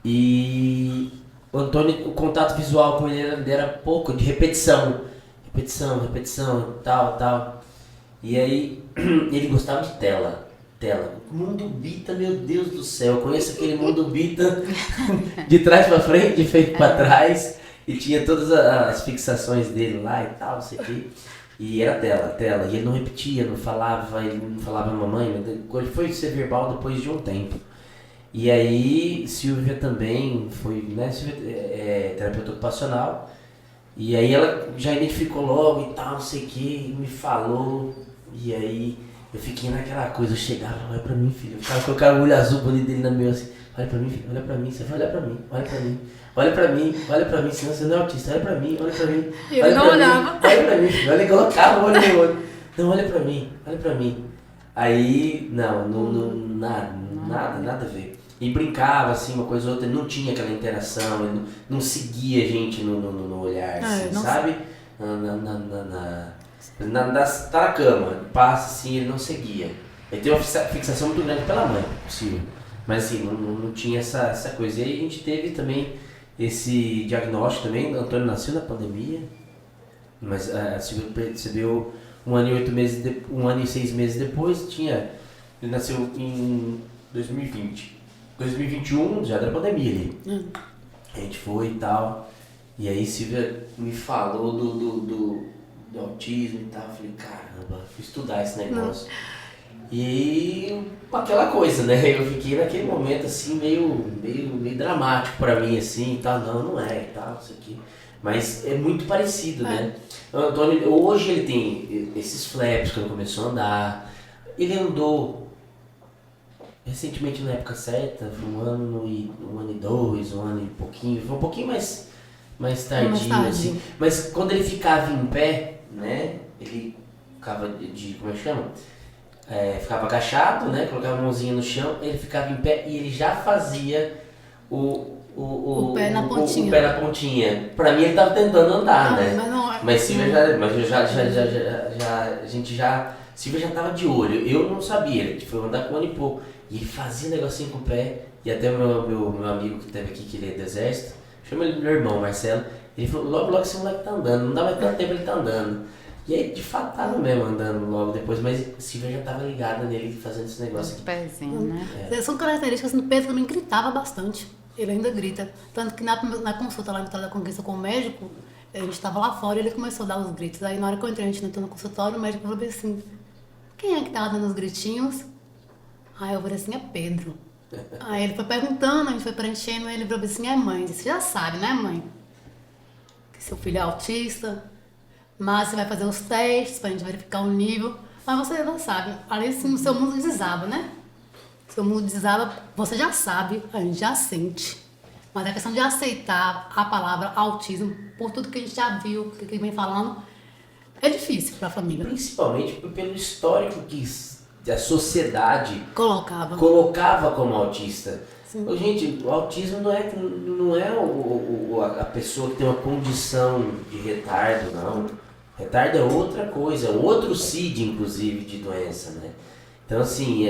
E o Antônio, o contato visual com ele era pouco, de repetição, tal. E aí, ele gostava de tela. Mundo Bita, meu Deus do céu, eu conheço aquele Mundo Bita de trás pra frente, de frente pra trás. E tinha todas as fixações dele lá e tal, não sei o quê. E era tela. E ele não repetia, não falava mamãe. Ele foi ser verbal depois de um tempo. E aí, Silvia também foi, né? Silvia é terapeuta ocupacional. E aí ela já identificou logo e tal, não sei o que, me falou. E aí eu fiquei naquela coisa, eu chegava, olha pra mim, filho. Eu ficava com aquele olho azul bonito dele na minha assim. Olha pra mim, filho, olha pra mim, você vai olhar pra mim, olha pra mim, senão você não é autista, olha pra mim. E ele não olhava. Olha pra mim, filho, olha, colocava o olho no olho. Não, olha pra mim. Aí, não, nada a ver. E brincava, assim, uma coisa ou outra, não tinha aquela interação, ele não seguia a gente no olhar, assim, sabe? Tá na cama, passa assim, ele não seguia. Ele tem uma fixação muito grande pela mãe, possível. Mas assim, não tinha essa coisa. E aí a gente teve também esse diagnóstico também, o Antônio nasceu na pandemia, mas a Silvia percebeu 1 ano e 8 meses, 1 ano e 6 meses depois, ele nasceu em 2020. 2021 já era pandemia ali. A gente foi e tal. E aí Silvia me falou do autismo e tal. Eu falei, caramba, fui estudar esse negócio. E aquela coisa, né? Eu fiquei naquele momento assim, meio dramático pra mim, assim, e tal. Não é e tal, isso aqui. Mas é muito parecido, né? O Antônio, hoje ele tem esses flaps quando começou a andar. Ele andou recentemente na época certa, foi 1 ano e 2, 1 ano e pouquinho. Foi um pouquinho mais tardio, assim. Mas quando ele ficava em pé, né? Ele ficava como é que chama? Ficava agachado, né? Colocava a mãozinha no chão, ele ficava em pé e ele já fazia o pé na pontinha. O pé na pontinha. Pra mim ele tava tentando andar, né? Mas Silvia Silvia já tava de olho. Eu não sabia, ele foi andar com 1 ano e pouco. E ele fazia um negocinho com o pé. E até o meu amigo que teve aqui, que ele é do exército, chama ele meu irmão, Marcelo. Ele falou, logo esse moleque tá andando, não dá mais tanto tempo ele tá andando. E aí, de fato, tava mesmo andando logo depois, mas Silvia já tava ligada nele fazendo esse negócio aqui. Pezinho, né? São características, o Pedro também gritava bastante, ele ainda grita. Tanto que na consulta lá em Vitória da Conquista com o médico, a gente tava lá fora e ele começou a dar os gritos. Aí na hora que eu entrei, a gente entrou no consultório, o médico falou assim, quem é que tava dando os gritinhos? Aí eu falei assim, é Pedro. Aí ele foi perguntando, a gente foi preenchendo, aí ele falou assim, é mãe, você já sabe, né mãe? Que seu filho é autista. Mas você vai fazer os testes pra gente verificar o nível. Mas você já sabe, ali assim, o seu mundo desaba, né? Seu mundo desaba, você já sabe, a gente já sente. Mas a questão de aceitar a palavra autismo, por tudo que a gente já viu, que vem falando, é difícil pra família. Principalmente pelo histórico que a sociedade colocava como autista. Sim. Gente, o autismo não é a pessoa que tem uma condição de retardo, não. Retardo é outra coisa, outro CID, inclusive, de doença, né? Então, assim,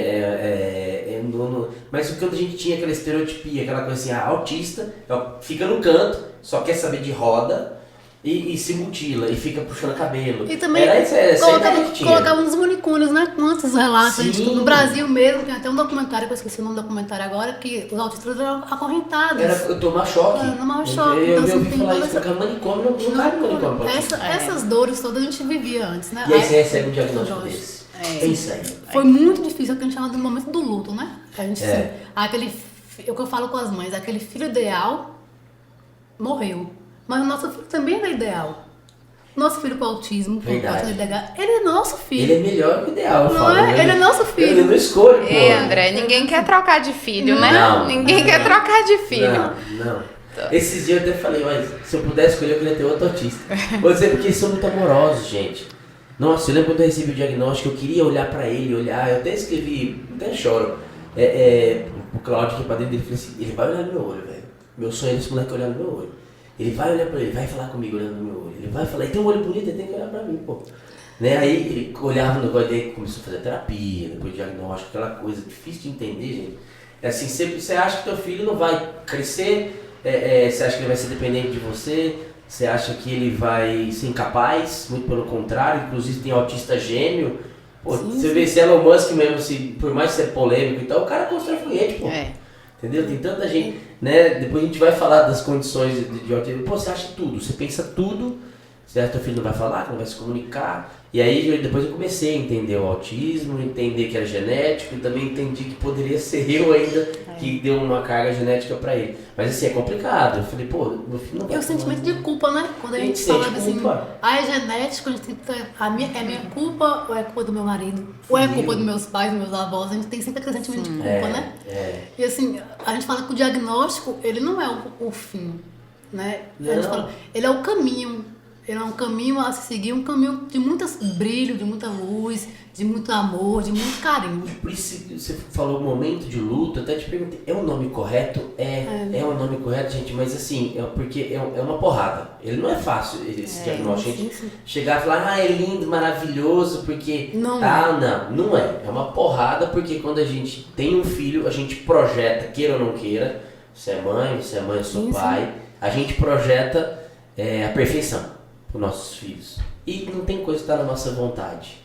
mas quando a gente tinha aquela estereotipia, aquela coisa assim, autista, fica no canto, só quer saber de roda e se mutila, e fica puxando cabelo. E também colocava nos manicômios, né? Quantos relatos a gente, no Brasil mesmo, tem até um documentário, que eu esqueci o nome do documentário agora, que os autistas eram acorrentados. Era tomar choque. Tomar choque. Eu ouvi falar isso, porque manicômio não cabe manicômio. Essas dores todas a gente vivia antes, né? E aí você recebe um diagnóstico desse. Pensa aí. Foi muito difícil, o que a gente chama do momento do luto, né? A gente, o que eu falo com as mães, aquele filho ideal morreu. Mas o nosso filho também era ideal. Nosso filho com autismo, com TDAH, ele é nosso filho. Ele é melhor que o ideal, eu falo. Ele é nosso filho. Ele não escolhe, pô. André, ninguém quer trocar de filho, né? Não. Ninguém quer trocar de filho. Não. Esses dias eu até falei, mas se eu pudesse escolher, eu queria ter outro autista. Vou dizer, porque eles são muito amorosos, gente. Nossa, eu lembro quando eu recebi o diagnóstico, eu queria olhar pra ele, eu até escrevi, até choro. O Cláudio aqui pra dentro dele, falei assim, ele vai olhar no meu olho, velho. Meu sonho é esse moleque olhar no meu olho. Ele vai olhar pra ele, vai falar comigo olhando no meu olho. Ele vai falar, ele tem um olho bonito, ele tem que olhar pra mim, pô. Né? Aí ele olhava no negócio dele, começou a fazer terapia, depois diagnóstico, aquela coisa difícil de entender, gente. É assim, você acha que teu filho não vai crescer, você acha que ele vai ser dependente de você acha que ele vai ser incapaz, muito pelo contrário, inclusive tem autista gêmeo. Pô, você vê esse Elon Musk mesmo, por mais ser polêmico e tal, o cara constrói foguete, pô. Entendeu? Tem tanta gente, né? Depois a gente vai falar das condições de autismo. Pô, você acha tudo, você pensa tudo, certo? Teu filho não vai falar, não vai se comunicar. E aí depois eu comecei a entender o autismo, entender que era genético e também entendi que poderia ser eu ainda que deu uma carga genética pra ele. Mas assim, é complicado. Eu falei, pô, meu filho não vai. E o sentimento de culpa, né? Quando a gente fala assim, é genético, a gente tem que é minha culpa ou é culpa do meu marido? Ou é culpa dos meus pais, dos meus avós? A gente tem sempre aquele sentimento de culpa, né? E assim, a gente fala que o diagnóstico, ele não é o fim, né? A gente fala, ele é o caminho. Ele é um caminho a se seguir, um caminho de muito brilho, de muita luz, de muito amor, de muito carinho. Por isso que você falou momento de luto, eu até te perguntei, é o nome correto? É o nome correto, gente, mas assim, porque é uma porrada. Ele não é fácil, esse diagnóstico. A gente chegar e falar, é lindo, maravilhoso, porque... Não é. É uma porrada, porque quando a gente tem um filho, a gente projeta, queira ou não queira, você é mãe, eu sou pai, a gente projeta a perfeição para os nossos filhos. E não tem coisa que está na nossa vontade,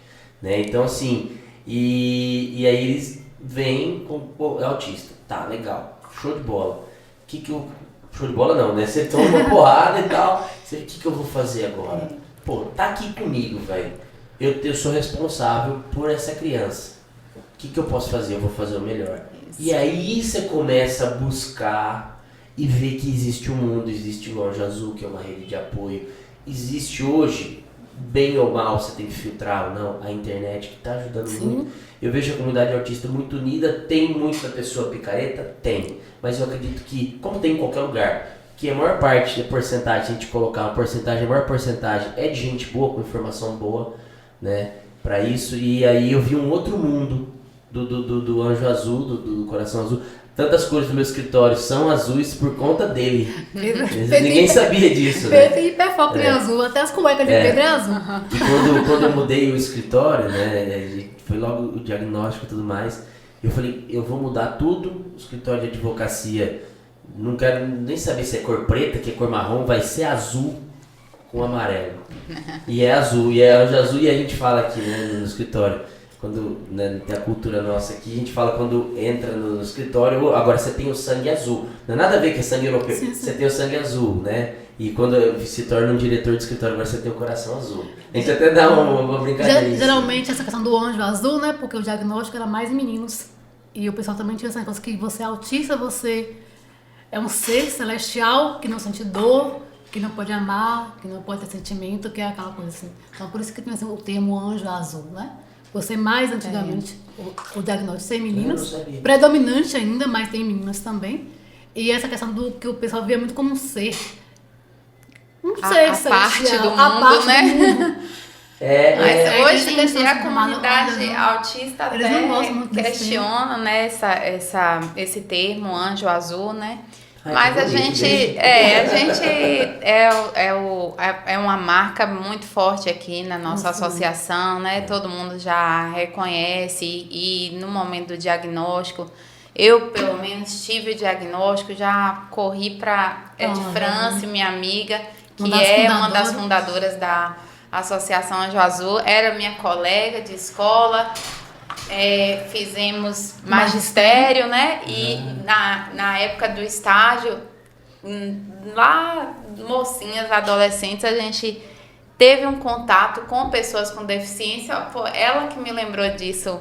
né? Então, assim, e aí eles vêm com é autista. Tá, legal, show de bola. Show de bola não, né? Você toma uma porrada e tal. O que eu vou fazer agora? Pô, tá aqui comigo, velho. Eu sou responsável por essa criança. O que eu posso fazer? Eu vou fazer o melhor. Isso. E aí você começa a buscar e ver que existe um mundo, existe o Anjo Azul, que é uma rede de apoio. Existe hoje, bem ou mal, você tem que filtrar ou não, a internet que está ajudando muito. Eu vejo a comunidade autista muito unida, tem muita pessoa picareta? Tem. Mas eu acredito que, como tem em qualquer lugar, que a maior parte da porcentagem, se a gente colocar uma porcentagem, a maior porcentagem é de gente boa, com informação boa, né, para isso. E aí eu vi um outro mundo do Anjo Azul, do Coração Azul. Tantas cores do meu escritório são azuis por conta dele. Ninguém sabia disso, né? Pedro hiperfoco em azul, até as cuecas de Pedro é azul. E quando eu mudei o escritório, né, foi logo o diagnóstico e tudo mais, eu falei, eu vou mudar tudo, o escritório de advocacia, não quero nem saber se é cor preta, que é cor marrom, vai ser azul com amarelo. E é azul, e é Anjo Azul, e a gente fala aqui, né, no escritório. Quando, né, tem a cultura nossa aqui, a gente fala quando entra no escritório, agora você tem o sangue azul. Não é nada a ver que é sangue europeu, você tem o sangue azul, né? E quando se torna um diretor de escritório, agora você tem o coração azul. A gente até dá uma brincadeira. Geralmente essa questão do anjo azul, né? Porque o diagnóstico era mais em meninos. E o pessoal também tinha essa coisa que você é autista, você é um ser celestial que não sente dor, que não pode amar, que não pode ter sentimento, que é aquela coisa assim. Então por isso que tem assim, o termo anjo azul, né? Você mais antigamente, o diagnóstico ser meninas, predominante ainda, mas tem meninas também. E essa questão do que o pessoal via muito como um ser. Um ser a parte do mundo, né? Mas hoje em dia a comunidade autista até questiona, né, esse termo, anjo azul, né? Mas a gente é uma marca muito forte aqui na nossa associação, né? Todo mundo já reconhece e no momento do diagnóstico, eu pelo menos tive o diagnóstico, já corri para de França, minha amiga, que é uma das fundadoras da Associação Anjo Azul, era minha colega de escola. Fizemos magistério, né? E na época do estágio, lá, mocinhas, adolescentes, a gente teve um contato com pessoas com deficiência. Pô, ela que me lembrou disso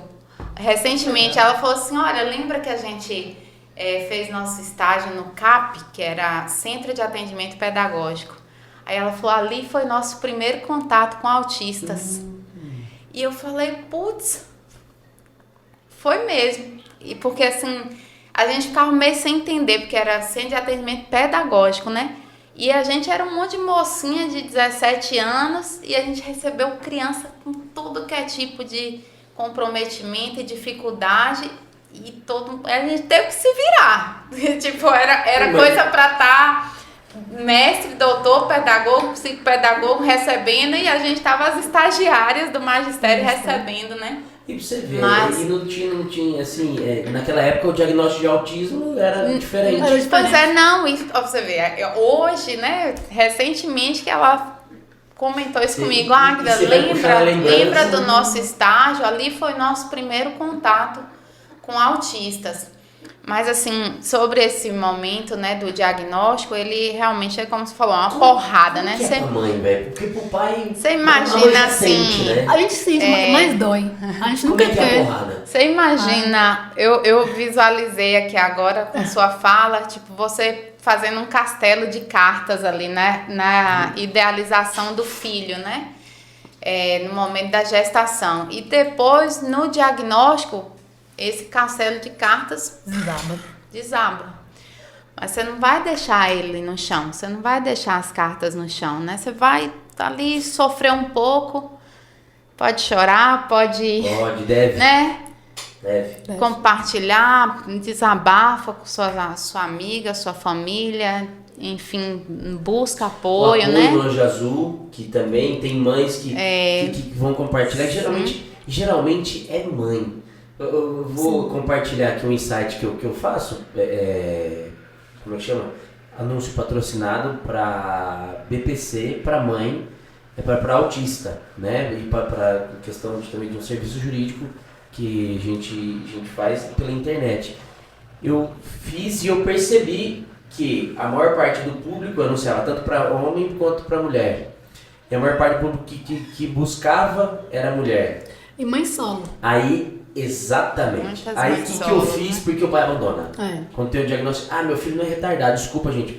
recentemente. Ela falou assim, olha, lembra que a gente fez nosso estágio no CAP, que era Centro de Atendimento Pedagógico. Aí ela falou, ali foi nosso primeiro contato com autistas. E eu falei, putz, foi mesmo. E porque assim, a gente ficava meio sem entender, porque era centro de atendimento pedagógico, né? E a gente era um monte de mocinha de 17 anos e a gente recebeu criança com tudo que é tipo de comprometimento e dificuldade e a gente teve que se virar. Tipo, era coisa pra estar mestre, doutor, pedagogo, psicopedagogo recebendo e a gente tava as estagiárias do magistério recebendo, né? E pra você ver, e não tinha assim, naquela época o diagnóstico de autismo era diferente. Pois não, isso, ó, você vê, hoje, né, recentemente que ela comentou isso comigo, Águida, lembra do nosso estágio, ali foi nosso primeiro contato com autistas. Mas assim, sobre esse momento, né, do diagnóstico, ele realmente é como você falou, uma porrada, né? Você é pra mãe, velho, porque pro pai... Você imagina assim... Sente, né? A gente sente, mas dói. A gente nunca quer. Você imagina, eu visualizei aqui agora com sua fala, tipo, você fazendo um castelo de cartas ali, né, na idealização do filho, né? No momento da gestação. E depois, no diagnóstico, esse castelo de cartas desaba. Mas você não vai deixar ele no chão, você não vai deixar as cartas no chão, né? Você vai tá ali, sofreu um pouco, pode chorar, pode, Deve. né? Deve. Compartilhar, desabafa com sua amiga, sua família, enfim, busca apoio, O apoio né? no Anjo Azul, que também tem mães que vão compartilhar. Geralmente é mãe. Eu vou compartilhar aqui um insight que eu faço. Como é que chama? Anúncio patrocinado para BPC, para mãe, para autista, né? E para questão também de um serviço jurídico que a gente faz pela internet. Eu fiz e eu percebi que a maior parte do público anunciava tanto para homem quanto para mulher. E a maior parte do público que buscava era mulher. E mãe solo. Aí, exatamente. Muitas Aí o mães que eu solo, fiz né? porque o pai abandona? É. Quando tem o diagnóstico, meu filho não é retardado, desculpa gente,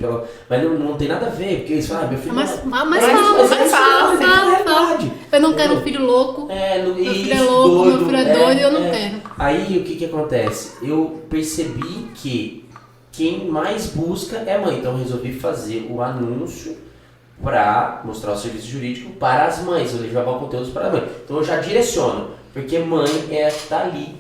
mas não tem nada a ver, porque eles falam, meu filho Mas não fala. é verdade. Eu não quero um filho louco. Meu filho é louco, meu filho é doido e eu não quero. Aí o que acontece? Eu percebi que quem mais busca é a mãe, então eu resolvi fazer o anúncio para mostrar o serviço jurídico para as mães, eu levar conteúdos para a mãe. Então eu já direciono, porque mãe é a que está ali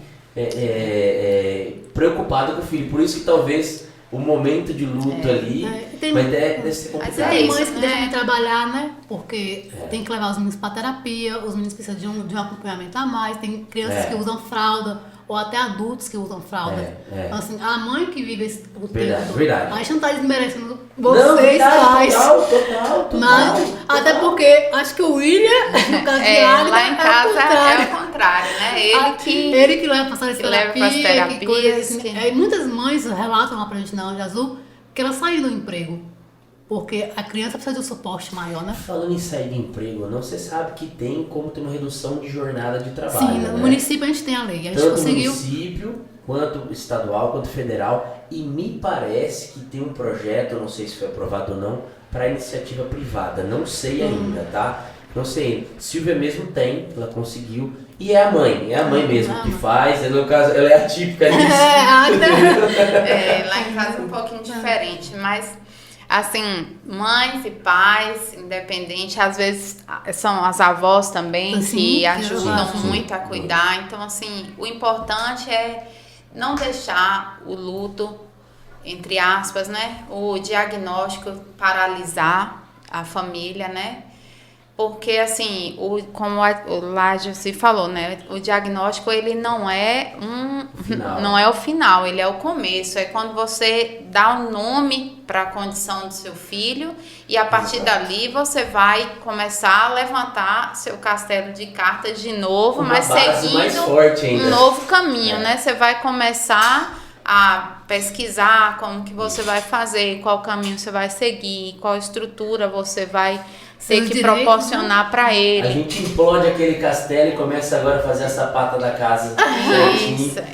preocupada com o filho, por isso que talvez o momento de luto ali deve ser complicado. Tem mães que deixam de trabalhar, né? Porque tem que levar os meninos para terapia, os meninos precisam de um acompanhamento a mais, tem crianças que usam fralda, ou até adultos que usam fralda. Então, assim, a mãe que vive esse tempo. Verdade. A gente não tá desmerecendo Não, vocês, pais. total. Mas, até porque acho que o William, no caso de Águida, lá em casa é o contrário, né? Ele que leva para fazer terapias, E muitas mães relatam lá pra gente na Anjo Azul que elas saíram do emprego. Porque a criança precisa de um suporte maior, né? Falando em sair de emprego, não, você sabe que tem como ter uma redução de jornada de trabalho. Sim, né? no município a gente tem a lei. A gente Tanto conseguiu. município, quanto estadual, quanto federal. E me parece que tem um projeto, não sei se foi aprovado ou não, para iniciativa privada. Não sei ainda, tá? Não sei. Silvia mesmo tem, ela conseguiu. E é a mãe mesmo que faz. No caso, ela é atípica nisso. Lá em casa é um pouquinho diferente, mas assim, mães e pais, independente, às vezes são as avós também que ajudam muito a cuidar. Então, assim, o importante é não deixar o luto, entre aspas, né? O diagnóstico paralisar a família, né? Porque, assim, como o Ládio se falou, né? O diagnóstico, ele não é não é o final, ele é o começo. É quando você dá um nome para a condição do seu filho e, a partir dali, você vai começar a levantar seu castelo de cartas de novo, mas seguindo um novo caminho, né? Você vai começar a pesquisar como que você vai fazer, qual caminho você vai seguir, qual estrutura você vai ter que proporcionar para ele. A gente implode aquele castelo e começa agora a fazer a sapata da casa.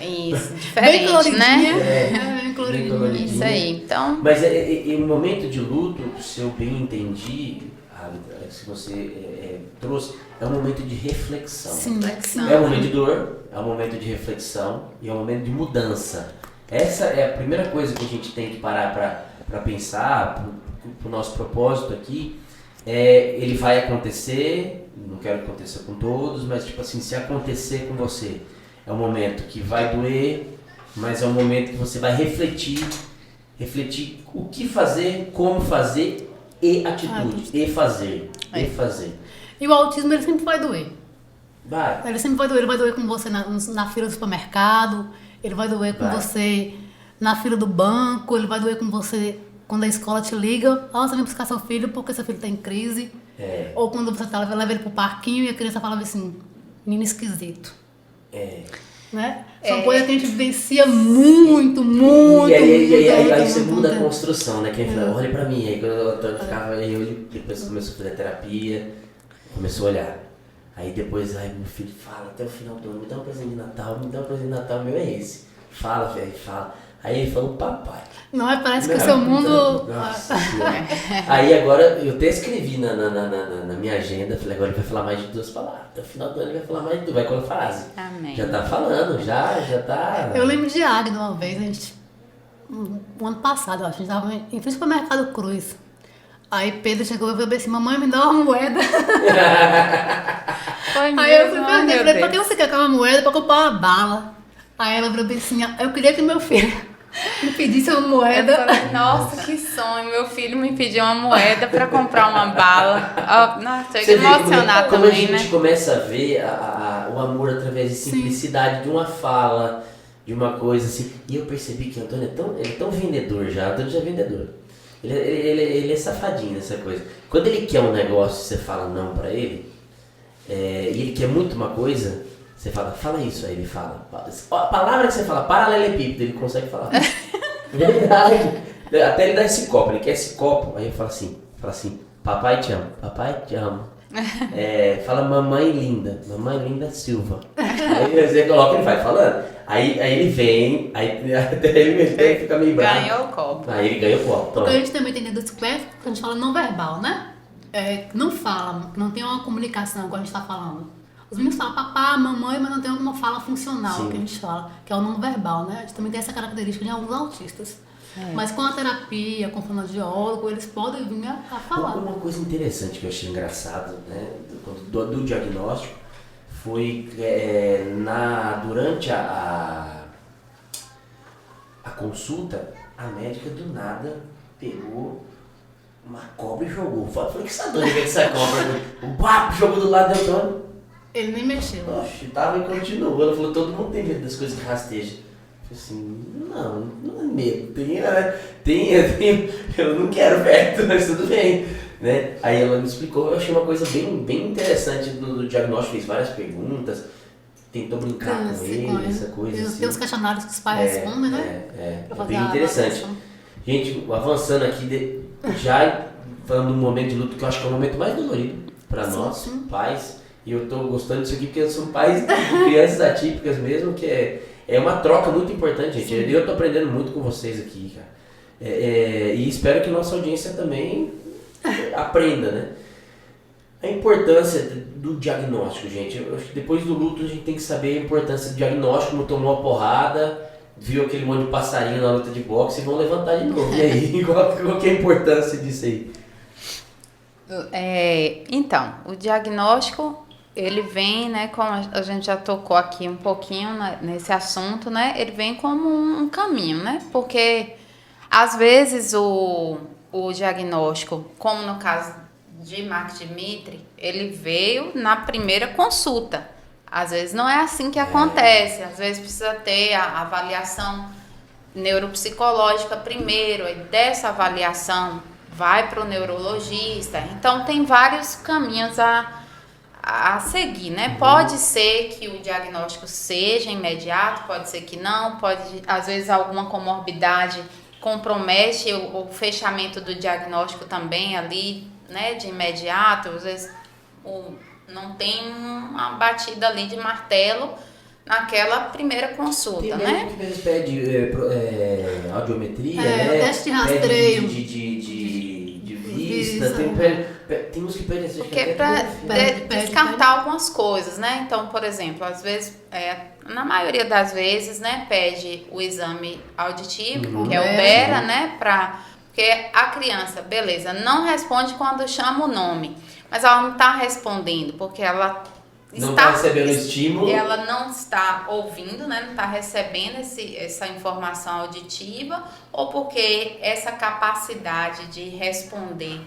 Isso, diferente, né? Bem coloridinho. Isso aí, então. Mas o momento de luto, se eu bem entendi, se você trouxe, é um momento de reflexão. Sim. É um momento de dor, é um momento de reflexão e é um momento de mudança. Essa é a primeira coisa que a gente tem que parar para pensar, para o nosso propósito aqui. Ele vai acontecer, não quero que aconteça com todos, mas tipo assim, se acontecer com você, é um momento que vai doer, mas é um momento que você vai refletir o que fazer, como fazer e atitude, e fazer. E o autismo, ele sempre vai doer. Vai. Ele sempre vai doer. Ele vai doer com você na fila do supermercado, ele vai doer com você na fila do banco, ele vai doer com você quando a escola te liga, você vem buscar seu filho porque seu filho está em crise. Ou quando você leva ele pro parquinho e a criança fala assim, menino esquisito. Né? São coisas que a gente vivencia muito. E aí você muda a construção, né? Quem fala, olha pra mim. Aí quando o Antônio ficava, depois começou a fazer terapia, começou a olhar. Aí depois, meu filho fala até o final do ano, me dá um presente de Natal, meu é esse. Fala, velho, fala. Aí ele falou, papai. Não, parece que o seu mundo... Nossa, aí agora, eu até escrevi na minha agenda, falei, agora ele vai falar mais de 2 palavras. Até o final do ano ele vai falar mais de 2, vai com a frase. Amém. Já tá falando, já tá... Eu lembro de Águida uma vez, um ano passado, eu acho, a gente tava em frente ao supermercado Cruz. Aí Pedro chegou e falou assim, mamãe, me dá uma moeda. Foi mesmo, Aí eu fui ai, meu perguntar, pra que Deus. você quer aquela moeda? Pra comprar uma bala. Aí ela falou assim, eu queria que meu filho me pedisse uma Eu moeda. falei, nossa, que sonho. Meu filho me pediu uma moeda pra comprar uma bala. Ó, nossa, eu Você ia vê emocionar como a também, gente né? começa a ver o amor através de simplicidade de uma fala, de uma coisa assim. E eu percebi que o Antônio ele é tão vendedor já. O Antônio já é vendedor. Ele é safadinho nessa coisa. Quando ele quer um negócio e você fala não pra ele, e ele quer muito uma coisa, você fala isso, aí ele fala. A palavra que você fala, paralelepípedo, ele consegue falar. Verdade. Até ele dá esse copo, ele quer esse copo, aí eu falo assim, papai te amo. Fala mamãe linda Silva. Aí você coloca, ele vai falando. Aí ele vem, aí até ele fica meio bravo. Ganhou o copo. Aí ele ganha o copo. Porque a gente também tem dentro desse pé, quando a gente fala não verbal, né? Não fala, não tem uma comunicação quando a gente tá falando. Os meninos falam papá, mamãe, mas não tem uma fala funcional Sim. que a gente fala, que é o não verbal, né? A gente também tem essa característica de alguns autistas. Mas com a terapia, com o fonoaudiólogo, eles podem vir a falar. Uma coisa interessante que eu achei engraçado, né, do diagnóstico, foi durante a consulta, a médica do nada pegou uma cobra e jogou. Falei, que essa doida que essa cobra? O papo jogou do lado do Antônio. Ele nem mexeu. Oxe, tava e continuou. Ela falou, todo mundo tem medo das coisas que rastejam. Eu falei assim, não é medo. Eu não quero perto, mas tudo bem. Né? Aí ela me explicou, eu achei uma coisa bem interessante do diagnóstico, fez várias perguntas, tentou brincar com ele, essa coisa assim. Tem os questionários que os pais respondem, né? Pra fazer Bem a interessante. avaliação. Gente, avançando aqui, já falando do momento de luto, que eu acho que é o momento mais dolorido para nós, pais, e eu tô gostando disso aqui porque são pais de crianças atípicas mesmo, que é uma troca muito importante, gente. Eu tô aprendendo muito com vocês aqui, cara. E espero que nossa audiência também aprenda, né? A importância do diagnóstico, gente. Eu acho que depois do luto a gente tem que saber a importância do diagnóstico, não tomou uma porrada, viu aquele monte de passarinho na luta de boxe e vão levantar de novo. E aí, qual que é a importância disso aí? Então, o diagnóstico, ele vem, né, como a gente já tocou aqui um pouquinho nesse assunto, né, ele vem como um caminho, né, porque às vezes o diagnóstico, como no caso de Mark Dimitri, ele veio na primeira consulta. Às vezes não é assim que acontece, às vezes precisa ter a avaliação neuropsicológica primeiro, e dessa avaliação vai para o neurologista. Então tem vários caminhos a seguir, né? Pode ser que o diagnóstico seja imediato, pode ser que não, às vezes alguma comorbidade compromete o fechamento do diagnóstico também ali, né, de imediato, às vezes não tem uma batida ali de martelo naquela primeira consulta, né? Tem médico que pede audiometria, né? Teste de rastreio. Pede de vista, Vista. tem uns que pedem assim, Porque é para descartar algumas coisas, né? Então, por exemplo, às vezes, na maioria das vezes, né, pede o exame auditivo, que é o BERA, né, porque a criança, beleza, não responde quando chama o nome, mas ela não está respondendo, porque ela não está recebendo estímulo. Ela não está ouvindo, né, não está recebendo essa informação auditiva, ou porque essa capacidade de responder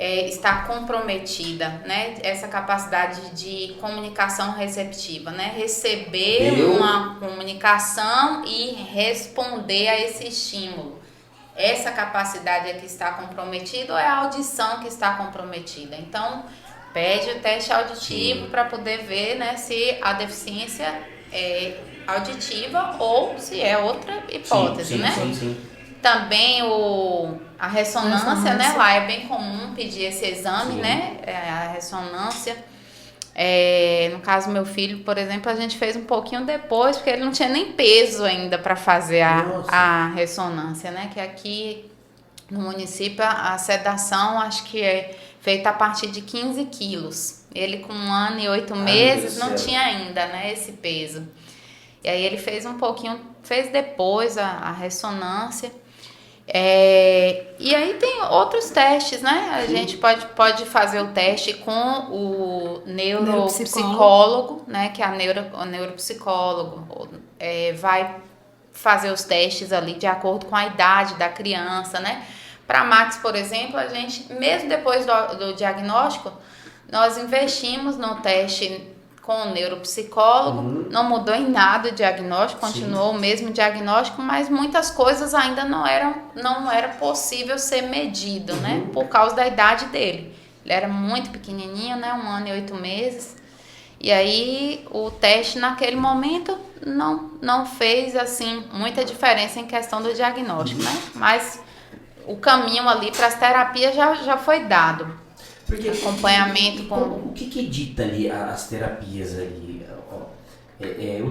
está comprometida, né? Essa capacidade de comunicação receptiva, né? Receber uma comunicação e responder a esse estímulo. Essa capacidade é que está comprometida ou é a audição que está comprometida? Então, pede o teste auditivo para poder ver, né, se a deficiência é auditiva ou se é outra hipótese, né? Sim. Também a ressonância, né? Lá é bem comum pedir esse exame, né? A ressonância. No caso do meu filho, por exemplo, a gente fez um pouquinho depois, porque ele não tinha nem peso ainda para fazer a ressonância, né? Que aqui no município a sedação acho que é feita a partir de 15 quilos. Ele com 1 ano e 8 meses não tinha ainda, né, esse peso. E aí ele fez um pouquinho, fez depois a ressonância. E aí tem outros testes, né? A gente pode fazer o teste com o neuropsicólogo, né? Que é o neuropsicólogo vai fazer os testes ali de acordo com a idade da criança, né? Para Max, por exemplo, a gente, mesmo depois do diagnóstico, nós investimos no teste com o neuropsicólogo, não mudou em nada o diagnóstico, continuou o mesmo diagnóstico, mas muitas coisas ainda não era possível ser medido, né? Por causa da idade dele. Ele era muito pequenininho, né? 1 ano e 8 meses. E aí o teste naquele momento não fez assim muita diferença em questão do diagnóstico, né? Mas o caminho ali para as terapias já foi dado. Porque acompanhamento com... O que dita ali as terapias ali?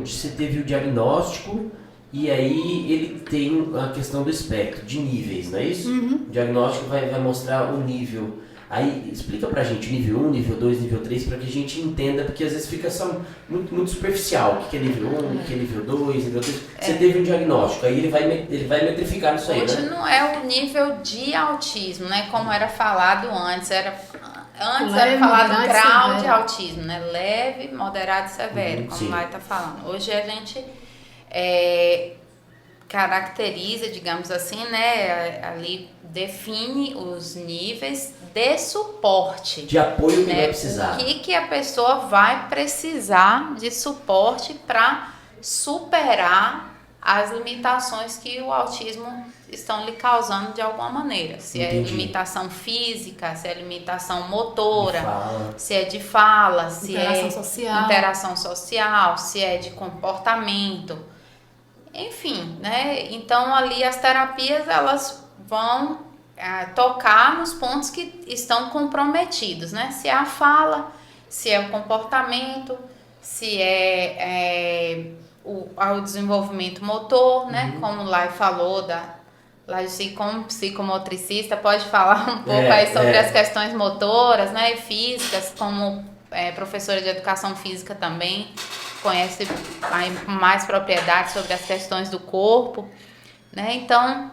Você teve o diagnóstico e aí ele tem a questão do espectro, de níveis, não é isso? O diagnóstico vai mostrar o nível. Aí explica pra gente nível 1, nível 2, nível 3, para que a gente entenda, porque às vezes fica só muito superficial. O que é nível 1, o que é nível 2, nível 3. Você teve um diagnóstico, aí ele vai metrificar isso aí, Hoje né? não é o nível de autismo, né? Como era falado antes. Antes Leve, era falado moderado e grau severo. de autismo, né? Leve, moderado e severo, como sim. vai estar falando. Hoje a gente caracteriza, digamos assim, né? Ali define os níveis de suporte. De apoio que né? vai precisar. O que a pessoa vai precisar de suporte para superar as limitações que o autismo estão lhe causando de alguma maneira. Se é limitação física, se é limitação motora, se é de fala, se é interação social, se é de comportamento. Enfim, né? Então ali as terapias elas vão tocar nos pontos que estão comprometidos, né? Se é a fala, se é o comportamento, se é o desenvolvimento motor, né? Como o Lai falou, como psicomotricista, pode falar um pouco aí sobre as questões motoras, né? E físicas, como professora de educação física também, conhece com mais propriedade sobre as questões do corpo, né? Então,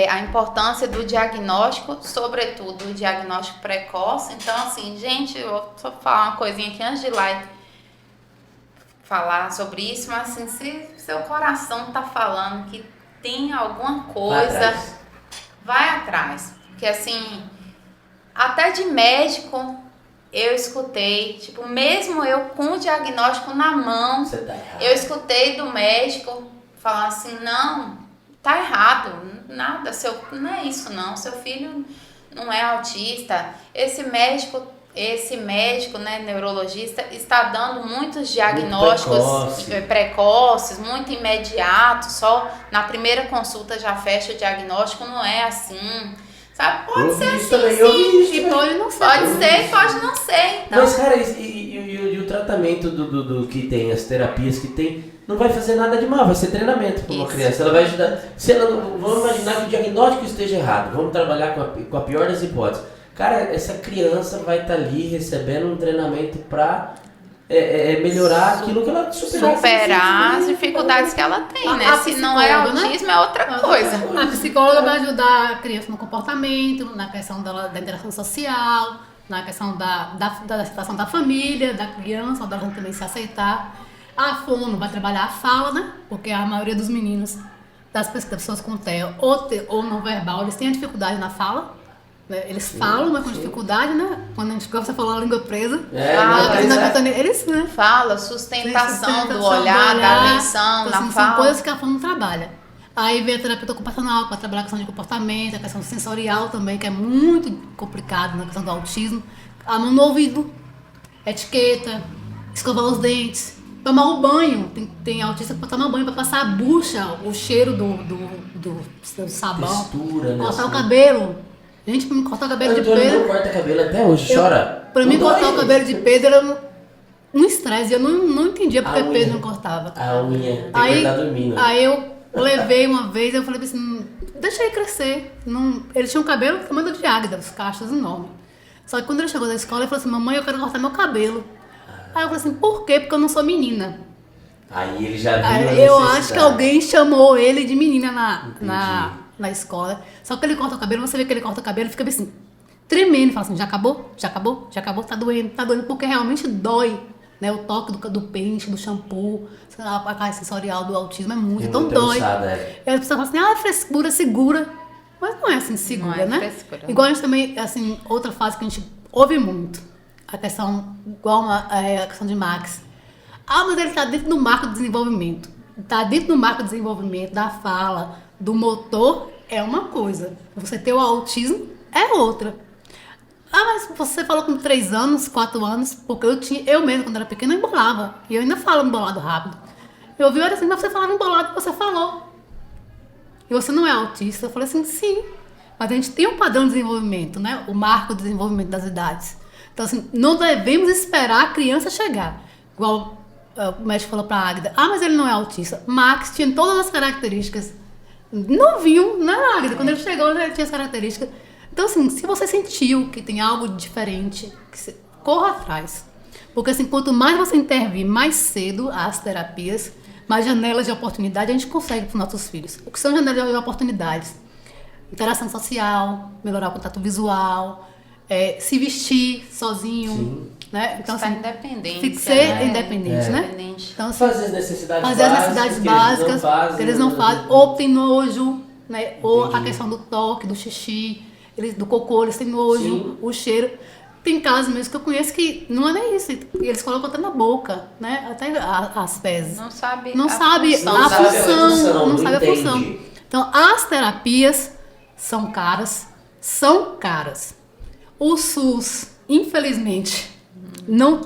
a importância do diagnóstico, sobretudo o diagnóstico precoce. Então, assim, gente, eu vou só falar uma coisinha aqui antes de lá falar sobre isso, mas assim, se seu coração tá falando que tem alguma coisa, vai atrás. Porque assim, até de médico eu escutei, tipo, mesmo eu com o diagnóstico na mão, Você tá errado. eu escutei do médico falar assim, não, tá errado, nada, não é isso não, seu filho não é autista. Esse médico, né, neurologista, está dando muitos diagnósticos precoces, muito imediatos, só na primeira consulta já fecha o diagnóstico, não é assim, sabe? Pode ser assim, sim, e pode não ser. Pode ser e pode não ser. Então. Mas, cara, e o tratamento do que tem, as terapias que tem, não vai fazer nada de mal, vai ser treinamento para uma criança. Ela vai ajudar. Vamos imaginar que o diagnóstico esteja errado, vamos trabalhar com a pior das hipóteses. Cara, essa criança vai estar ali recebendo um treinamento para melhorar aquilo que ela superar as dificuldades que ela tem, né? Se não é autismo, né? É outra coisa. A psicóloga vai ajudar a criança no comportamento, na questão da interação social, na questão da aceitação da família, da criança, da também se aceitar. A fono vai trabalhar a fala, né? Porque a maioria dos meninos, das pessoas com TEA ou não verbal, eles têm a dificuldade na fala. Eles falam, mas com dificuldade, né? Quando a gente gosta de falar a língua presa. Eles, né? Fala, sustentação do olhar, da atenção, então, na assim, fala. São coisas que a fono trabalha. Aí vem a terapeuta ocupacional para trabalhar a questão de comportamento, a questão sensorial também, que é muito complicado na questão do autismo. A mão no ouvido, etiqueta, escovar os dentes, tomar o banho. Tem autista que pode tomar banho para passar a bucha, o cheiro do sabão. Textura, né? Cortar o cabelo. Gente, pra mim cortar o cabelo de Pedro... Não corta cabelo até hoje, chora. Pra mim cortar o cabelo de Pedro era um estresse. Eu não entendia porque Pedro não cortava. A unha, tem que estar dormindo. Aí eu levei uma vez, eu falei assim, deixa ele crescer. Ele tinha um cabelo tamanho de águia, os cachos enormes. Só que quando ele chegou da escola, ele falou assim, mamãe, eu quero cortar meu cabelo. Aí eu falei assim, por quê? Porque eu não sou menina. Aí ele já viu eu acho que alguém chamou ele de menina na escola. Só que ele corta o cabelo, você vê que ele corta o cabelo e fica assim, tremendo. Fala assim, já acabou? Já acabou? Já acabou? Tá doendo porque realmente dói. Né? O toque do pente, do shampoo, a carga sensorial do autismo é muito, então dói. E as pessoas falam assim, frescura, segura. Mas não é assim, segura, não é né? frescura. Igual a gente também, assim, outra fase que a gente ouve muito, a questão, igual a questão de Max. Mas ele tá dentro do marco do desenvolvimento. Tá dentro do marco do desenvolvimento, da fala, do motor, é uma coisa. Você ter o autismo é outra. Mas você falou com 3 anos, 4 anos, porque eu mesmo, quando era pequena, eu embolava. E eu ainda falo embolado rápido. Eu ouvi assim, mas você falava embolado, você falou. E você não é autista? Eu falei assim, sim. Mas a gente tem um padrão de desenvolvimento, né? O marco de desenvolvimento das idades. Então, assim, não devemos esperar a criança chegar. Igual o médico falou pra Águida, mas ele não é autista. Max tinha todas as características. Não viu, né, Águida? Quando ele chegou, ele tinha as características. Então, assim, se você sentiu que tem algo diferente, corra atrás. Porque, assim, quanto mais você intervir mais cedo as terapias, mais janelas de oportunidade a gente consegue para os nossos filhos. O que são janelas de oportunidades? Interação social, melhorar o contato visual, se vestir sozinho, né? Então, assim, independente. Ser independente, né? Independente. Então, assim, fazer as necessidades básicas que eles não fazem, ou tem nojo, né? Ou a questão do toque, do xixi, do cocô, eles têm nojo, o cheiro. Tem casos mesmo que eu conheço que não é nem isso, eles colocam até na boca, né? Até as fezes. Não sabe a função, não sabe a função. Então, as terapias são caras. O SUS, infelizmente, não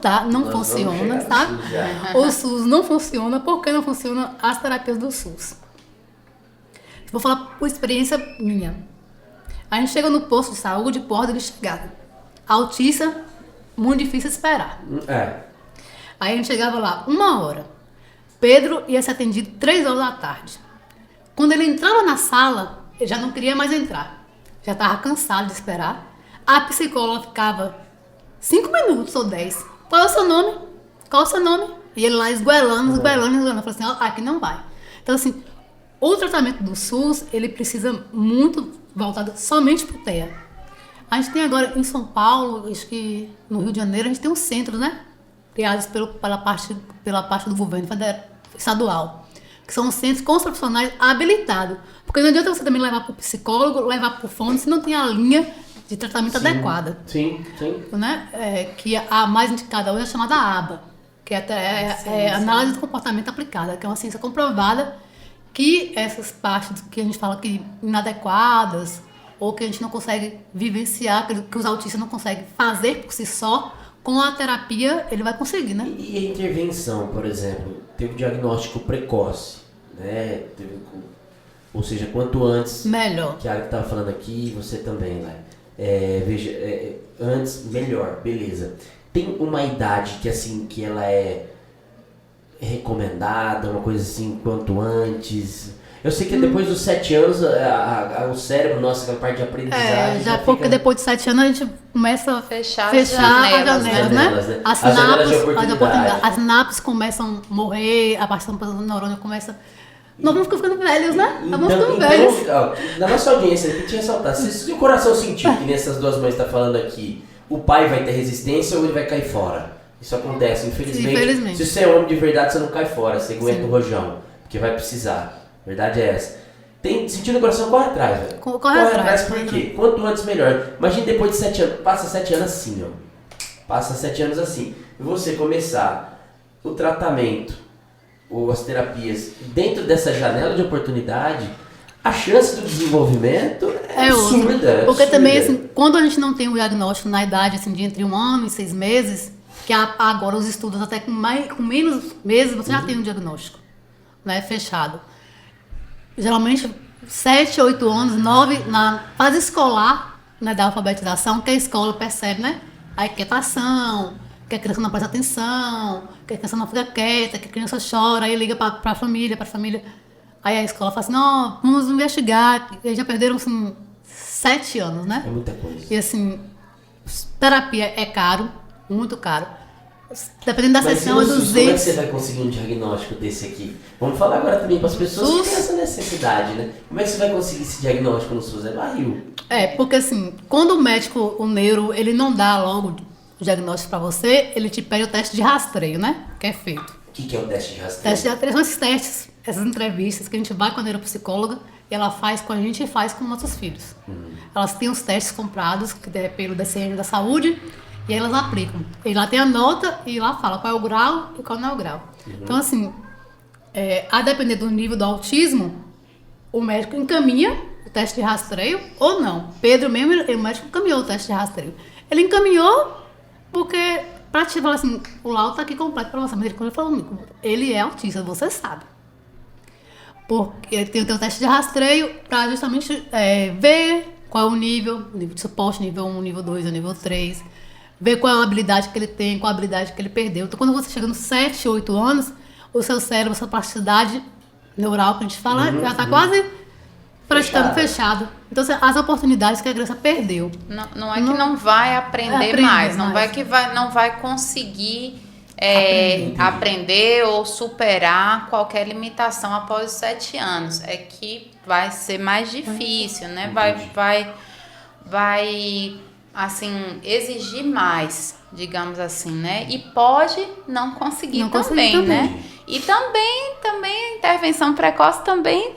funciona, sabe? O SUS não funciona. Por que não funciona as terapias do SUS? Vou falar por experiência minha. A gente chega no posto de saúde por ordem de chegada. Autista, muito difícil esperar. Aí a gente chegava lá 1h. Pedro ia ser atendido 3h da tarde. Quando ele entrava na sala, ele já não queria mais entrar. Já estava cansado de esperar. A psicóloga ficava 5 minutos ou 10. Qual é o seu nome? Qual é o seu nome? E ele lá esguelando. Falou assim, aqui não vai. Então, assim, o tratamento do SUS, ele precisa muito voltado somente para o TEA. A gente tem agora em São Paulo, acho que no Rio de Janeiro, a gente tem um centro, né? Criados pela parte do governo estadual. Que são centros com os profissionais habilitados. Porque não adianta você também levar para o psicólogo, levar para o fono, se não tem a linha de tratamento adequada. Sim. Né? Que a mais indicada hoje é chamada ABA, que é análise do comportamento aplicada, que é uma ciência comprovada que essas partes que a gente fala que inadequadas ou que a gente não consegue vivenciar, que os autistas não conseguem fazer por si só, com a terapia ele vai conseguir, né? E a intervenção, por exemplo, teve diagnóstico precoce, né? Ou seja, quanto antes... Melhor. Que a área que estava falando aqui, você também, né? Antes, melhor, beleza. Tem uma idade que, assim, que ela é recomendada, uma coisa assim, quanto antes... Eu sei que depois dos 7 anos, o cérebro, aquela parte de aprendizagem... Porque depois de 7 anos a gente começa a fechar as janelas, né? As sinapses começam a morrer, a parte do neurônio começa... Nós vamos ficando velhos, né? Vamos ficando velhos. Na nossa audiência, eu tinha ressaltar, se o coração sentir que nessas duas mães estão falando aqui, o pai vai ter resistência ou ele vai cair fora? Isso acontece, infelizmente. Se você é homem de verdade, você não cai fora, você aguenta o rojão, porque vai precisar. A verdade é essa. Sentindo o coração, corre atrás, velho. Corre atrás. Por quê? Quanto antes, melhor. Imagina depois de 7 anos. Passa 7 anos assim, ó. Passa 7 anos assim. E você começar o tratamento ou as terapias dentro dessa janela de oportunidade, a chance do desenvolvimento é absurda. Porque também, assim, quando a gente não tem o diagnóstico na idade assim, de entre 1 ano e 6 meses, que agora os estudos até com menos meses, você já tem um diagnóstico, né, fechado. Geralmente 7, 8 anos, 9, na fase escolar, né, da alfabetização, que a escola percebe, né? A inquietação, que a criança não presta atenção, que a criança não fica quieta, que a criança chora, aí liga para a família. Aí a escola fala assim, não, vamos investigar. Eles já perderam, assim, 7 anos, né? É muita coisa. E, assim, terapia é caro, muito caro. Dependendo da Mas sessão, é no SUS, como é que 200. você vai conseguir um diagnóstico desse aqui? Vamos falar agora também para as pessoas que têm essa necessidade, né? Como é que você vai conseguir esse diagnóstico no SUS? É barril. Porque assim, quando o médico, o neuro, ele não dá logo o diagnóstico pra você, ele te pede o teste de rastreio, né? Que é feito. O que é o teste de O rastreio? teste de rastreio são esses testes, essas entrevistas que a gente vai com a neuropsicóloga e ela faz com a gente e faz com nossos filhos. Elas têm os testes comprados, que é pelo DCM da saúde, e aí elas aplicam. E lá tem a nota e lá fala qual é o grau e qual não é o grau. Então, assim, a depender do nível do autismo, o médico encaminha o teste de rastreio ou não. Pedro mesmo, o médico encaminhou o teste de rastreio. Ele encaminhou porque, pra te falar assim, o laudo tá aqui completo pra você, mas ele falou comigo, ele é autista, você sabe. Porque ele tem o teu teste de rastreio pra justamente ver qual é o nível de suporte, nível 1, nível 2, nível 3, ver qual é a habilidade que ele tem, qual a habilidade que ele perdeu. Então, quando você chega nos 7, 8 anos, o seu cérebro, a sua plasticidade neural, que a gente fala, já está quase praticamente fechado. Então, as oportunidades que a criança perdeu. Não é que não vai aprender mais, não vai conseguir aprender ou superar qualquer limitação após os 7 anos. É que vai ser mais difícil, né? Vai assim, exigir mais, digamos assim, né? E pode não conseguir também, né? E também a intervenção precoce também,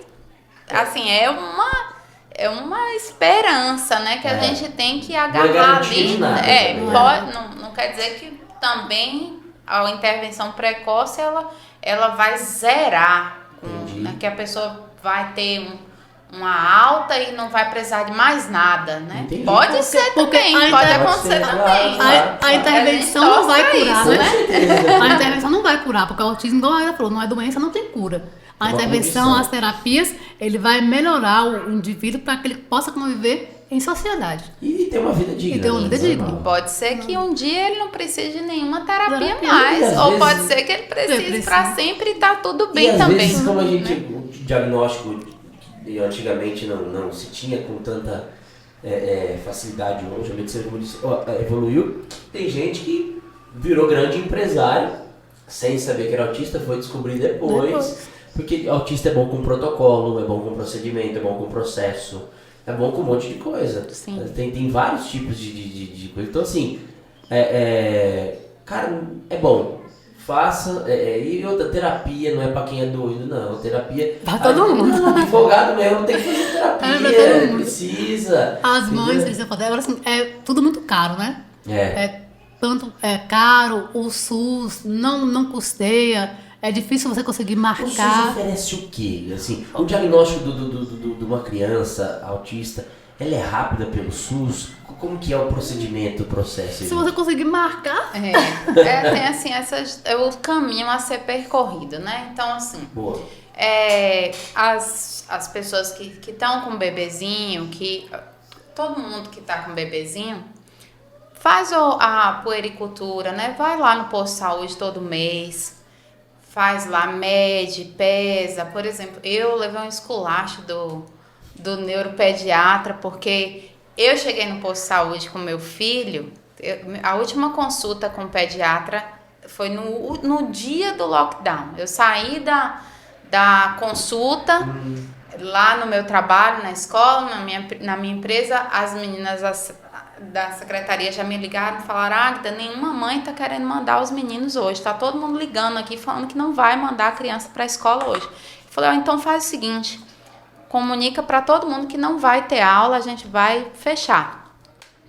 assim, é uma esperança, né? Que a gente tem que agarrar ali. Não quer dizer que também a intervenção precoce ela vai zerar, né? Que a pessoa vai ter uma alta e não vai precisar de mais nada, né? Entendi. Pode ser também, pode acontecer também. A intervenção não vai curar, isso, né? A intervenção não vai curar, porque o autismo, igual ela falou, não é doença, não tem cura. A intervenção, as terapias, ele vai melhorar o indivíduo para que ele possa conviver em sociedade. E ter uma vida digna. E ter uma vida digna. Pode ser que um dia ele não precise de nenhuma terapia mais. Ou pode ser que ele precise para sempre e tá tudo bem às também. Vezes, como a gente, o diagnóstico antigamente não se tinha com tanta facilidade hoje, a medicina evoluiu. Tem gente que virou grande empresário sem saber que era autista, foi descobrir depois. Porque autista é bom com protocolo, é bom com procedimento, é bom com processo, é bom com um monte de coisa. Sim. Tem vários tipos de coisa. Então, assim, cara, é bom. Faça. E outra, terapia não é pra quem é doido, não. Terapia. Pra todo mundo. Advogado mesmo tem que fazer terapia. Pra todo mundo. Precisa. As mães, eles vão fazer. Agora, assim, é tudo muito caro, né? Tanto é caro, o SUS não custeia. É difícil você conseguir marcar. O SUS oferece o quê? Assim, o diagnóstico de uma criança autista, ela é rápida pelo SUS? Como que é o procedimento, o processo? Se você conseguir marcar... Tem assim, o caminho a ser percorrido, né? Então, assim... Boa. As pessoas que estão com bebezinho, todo mundo que está com bebezinho, faz a puericultura, né? Vai lá no posto de saúde todo mês, faz lá, mede, pesa. Por exemplo, eu levei um esculacho do neuropediatra, porque eu cheguei no posto de saúde com meu filho, a última consulta com o pediatra foi no dia do lockdown. Eu saí da consulta lá no meu trabalho, na escola, na minha empresa, as meninas da secretaria já me ligaram e falaram: Águida, nenhuma mãe tá querendo mandar os meninos hoje, tá todo mundo ligando aqui falando que não vai mandar a criança para a escola hoje. Eu falei: então faz o seguinte, comunica para todo mundo que não vai ter aula, a gente vai fechar.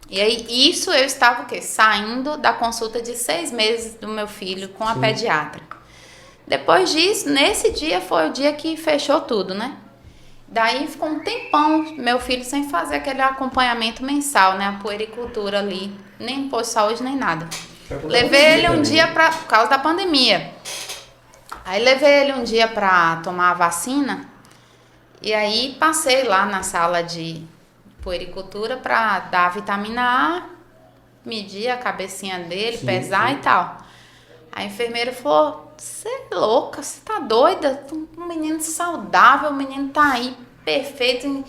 E aí, isso eu estava o quê? Saindo da consulta de 6 meses do meu filho com a pediatra. Depois disso, nesse dia foi o dia que fechou tudo, né? Daí ficou um tempão meu filho sem fazer aquele acompanhamento mensal, né? A puericultura ali, nem posto de saúde, nem nada. Levei ele um dia por causa da pandemia. Aí levei ele um dia para tomar a vacina. E aí passei lá na sala de puericultura para dar a vitamina A, medir a cabecinha dele, pesar e tal. A enfermeira falou: você é louca, você tá doida? Um menino saudável, o menino tá aí perfeito.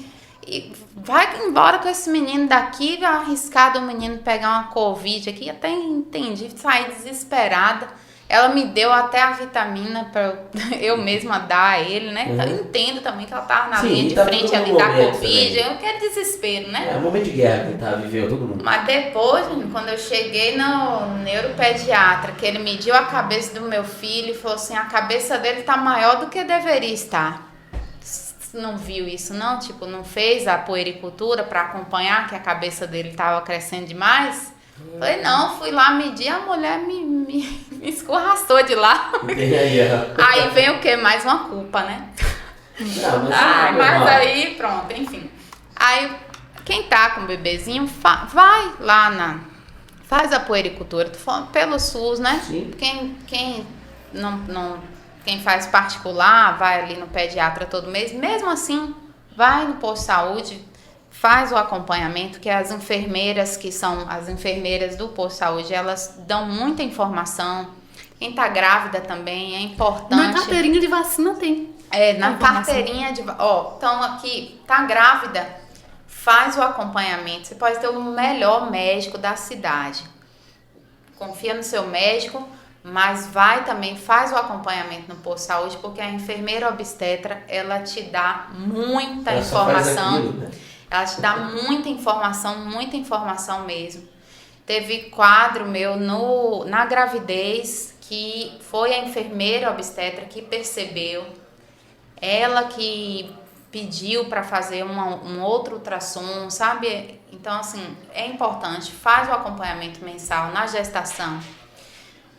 E vai embora com esse menino daqui, arriscado o menino pegar uma Covid aqui. Até entendi, saí desesperada. Ela me deu até a vitamina para eu mesma dar a ele, né? Então, eu entendo também que ela tava na linha de frente ali da Covid. Eu quero desespero, né? É um momento de guerra que viveu todo mundo. Mas depois, quando eu cheguei no neuropediatra, que ele mediu a cabeça do meu filho e falou assim, a cabeça dele tá maior do que deveria estar. Não viu isso não? Tipo, não fez a puericultura para acompanhar que a cabeça dele tava crescendo demais? Falei, não, fui lá medir, a mulher me escorraçou de lá. Aí vem o quê? Mais uma culpa, né? Não, mas aí, pronto, enfim. Aí, quem tá com o bebezinho, vai lá faz a puericultura. Tô falando pelo SUS, né? Sim. Quem faz particular, vai ali no pediatra todo mês. Mesmo assim, vai no posto de saúde, faz o acompanhamento, que as enfermeiras, que são as enfermeiras do posto de saúde, elas dão muita informação. Quem tá grávida também é importante. Na carteirinha de vacina tem. Na carteirinha de... então aqui, tá grávida, faz o acompanhamento. Você pode ter o melhor médico da cidade. Confia no seu médico, mas vai também, faz o acompanhamento no posto de saúde, porque a enfermeira obstetra, ela te dá muita informação. Aquilo, né? Ela te dá muita informação mesmo. Teve quadro meu na gravidez, que foi a enfermeira obstetra que percebeu, ela que pediu para fazer um outro ultrassom, sabe? Então, assim, é importante, faz o acompanhamento mensal na gestação.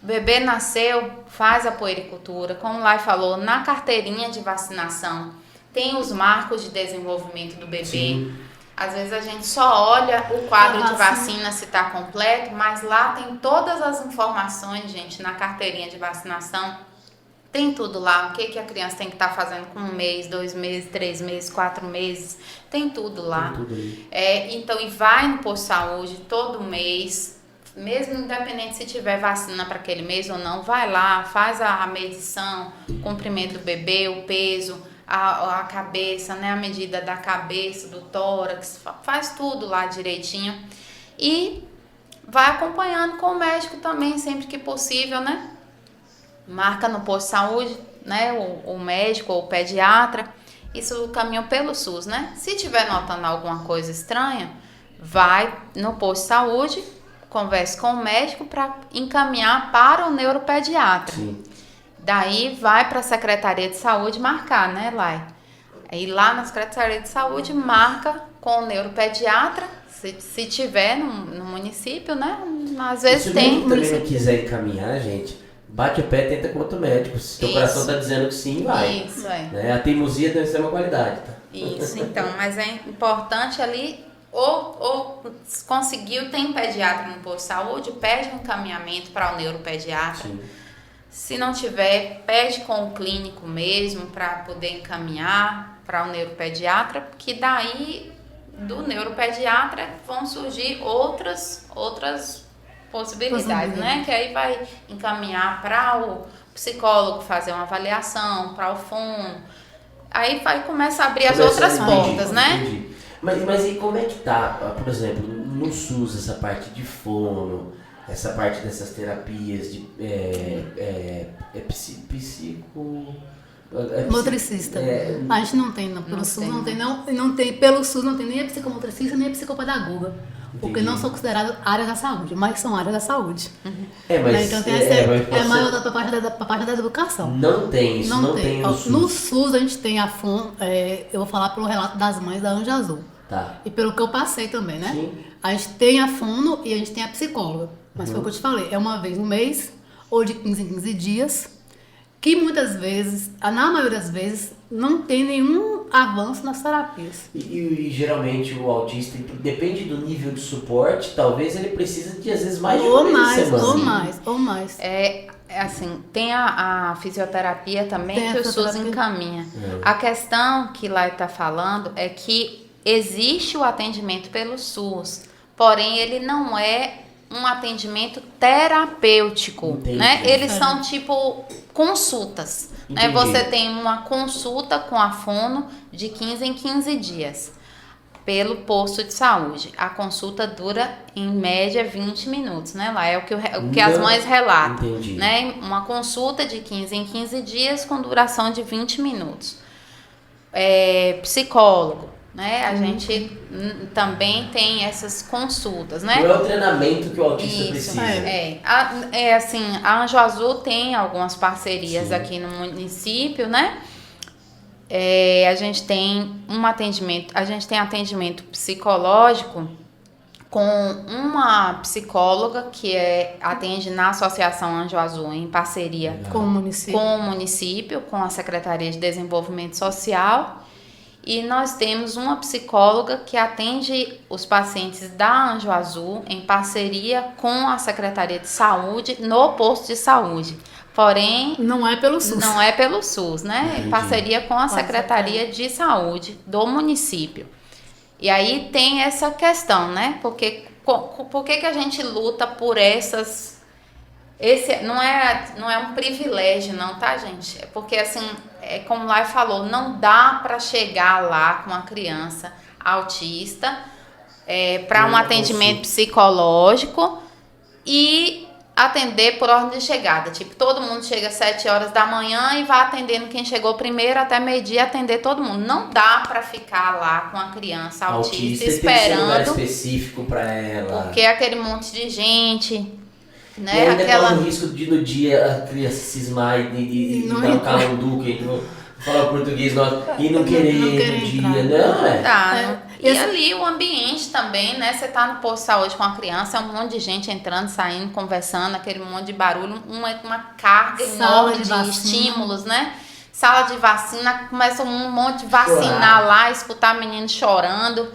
O bebê nasceu, faz a puericultura, como o Lai falou, na carteirinha de vacinação. Tem os marcos de desenvolvimento do bebê. Sim. Às vezes a gente só olha o quadro de vacina se está completo, mas lá tem todas as informações, gente, na carteirinha de vacinação. Tem tudo lá, o que a criança tem que estar fazendo com 1 mês, 2 meses, 3 meses, 4 meses. Tem tudo lá. Tem tudo aí. Então, e vai no posto de saúde todo mês, mesmo independente se tiver vacina para aquele mês ou não, vai lá, faz a medição, o comprimento do bebê, o peso, a cabeça, né, a medida da cabeça, do tórax, faz tudo lá direitinho e vai acompanhando com o médico também, sempre que possível, né? Marca no posto de saúde, né, o médico ou o pediatra, isso caminha pelo SUS, né? Se tiver notando alguma coisa estranha, vai no posto de saúde, converse com o médico para encaminhar para o neuropediatra. Sim. Daí vai para a Secretaria de Saúde marcar, né, Lai? Aí lá na Secretaria de Saúde marca com o neuropediatra, se tiver no município, né? Às vezes se tem. Se o também não quiser encaminhar, gente, bate o pé e tenta com outro médico. Se teu coração tá dizendo que sim, vai. Isso, é. Né? A teimosia deve ser uma qualidade, tá? Isso, então, mas é importante ali, ou conseguiu, tem pediatra no posto de saúde, pede um encaminhamento para o neuropediatra. Sim. Se não tiver, pede com o clínico mesmo para poder encaminhar para o neuropediatra, que daí do neuropediatra vão surgir outras possibilidades, né? Que aí vai encaminhar para o psicólogo fazer uma avaliação, para o fono. Aí vai começar a abrir as outras portas, né? Entendi. Mas e como é que tá, por exemplo, no SUS, essa parte de fono, essa parte dessas terapias de motricista. A gente não tem, pelo SUS não tem, pelo SUS não tem nem a psicomotricista nem a psicopedagoga. Porque não são consideradas áreas da saúde, mas são áreas da saúde. Mas então tem mais voltado para a parte da educação. Não tem isso, não tem no SUS. No SUS a gente tem a FON, eu vou falar pelo relato das mães da Anjo Azul. Tá. E pelo que eu passei também, né? Sim. A gente tem a fono e a gente tem a psicóloga. Mas foi o que eu te falei, é uma vez no mês, ou de 15 em 15 dias, que muitas vezes, na maioria das vezes, não tem nenhum avanço nas terapias. E geralmente o autista, depende do nível de suporte, talvez ele precise de às vezes mais de ou mais. Assim, tem a fisioterapia também que o SUS encaminha. A questão que lá está falando é que existe o atendimento pelo SUS, porém ele não é um atendimento terapêutico, né? Eles são tipo consultas, né? Você tem uma consulta com a fono de 15 em 15 dias. pelo posto de saúde. A consulta dura, em média, 20 minutos, né? Lá é o que as mães relatam. Entendi. Né? Uma consulta de 15 em 15 dias com duração de 20 minutos. Psicólogo, né? A gente também tem essas consultas, né? Não é o treinamento que o autista Isso, precisa. assim, a Anjo Azul tem algumas parcerias Sim. aqui no município, né? A gente tem atendimento psicológico com uma psicóloga que atende na Associação Anjo Azul em parceria Com o município. com o município, com a Secretaria de Desenvolvimento Social. E nós temos uma psicóloga que atende os pacientes da Anjo Azul em parceria com a Secretaria de Saúde no posto de saúde. Porém, Não é pelo SUS. não é pelo SUS, né? Entendi. Em parceria com a Secretaria de Saúde do município. E aí tem essa questão, né? Por que a gente luta por essas... Esse não é um privilégio, não, tá, gente? É porque, assim, como o Lai falou, não dá para chegar lá com uma criança autista para um atendimento psicológico e atender por ordem de chegada. Tipo, todo mundo chega às 7 horas da manhã e vai atendendo quem chegou primeiro até meio-dia, atender todo mundo. Não dá para ficar lá com a criança autista Tem que ser um lugar esperando, específico para ela. porque é aquele monte de gente... E Né? ainda corre o risco de no dia a criança cismar e não dar um calanduque, não falar o português e não querer Não no querer dia. entrar. Não, é. Tá. E Esse- ali o ambiente também, né? Você tá no posto de saúde com a criança, é um monte de gente entrando, saindo, conversando, aquele monte de barulho, uma carga Sala enorme de de vacina. estímulos, né? Sala de vacina, começa um monte de vacinar lá, escutar menino chorando.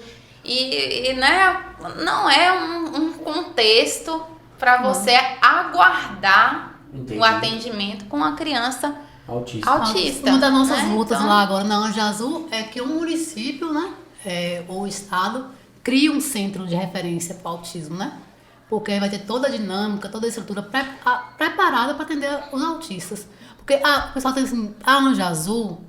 E né, não é um contexto para você aguardar Entendi. o atendimento com a criança autista. Uma das nossas né? lutas Então, lá agora na Anjo Azul é que o município, né, ou o estado, cria um centro de referência para o autismo, né? Porque aí vai ter toda a dinâmica, toda a estrutura preparada para atender os autistas. Porque o pessoal tem assim, a Anjo Azul,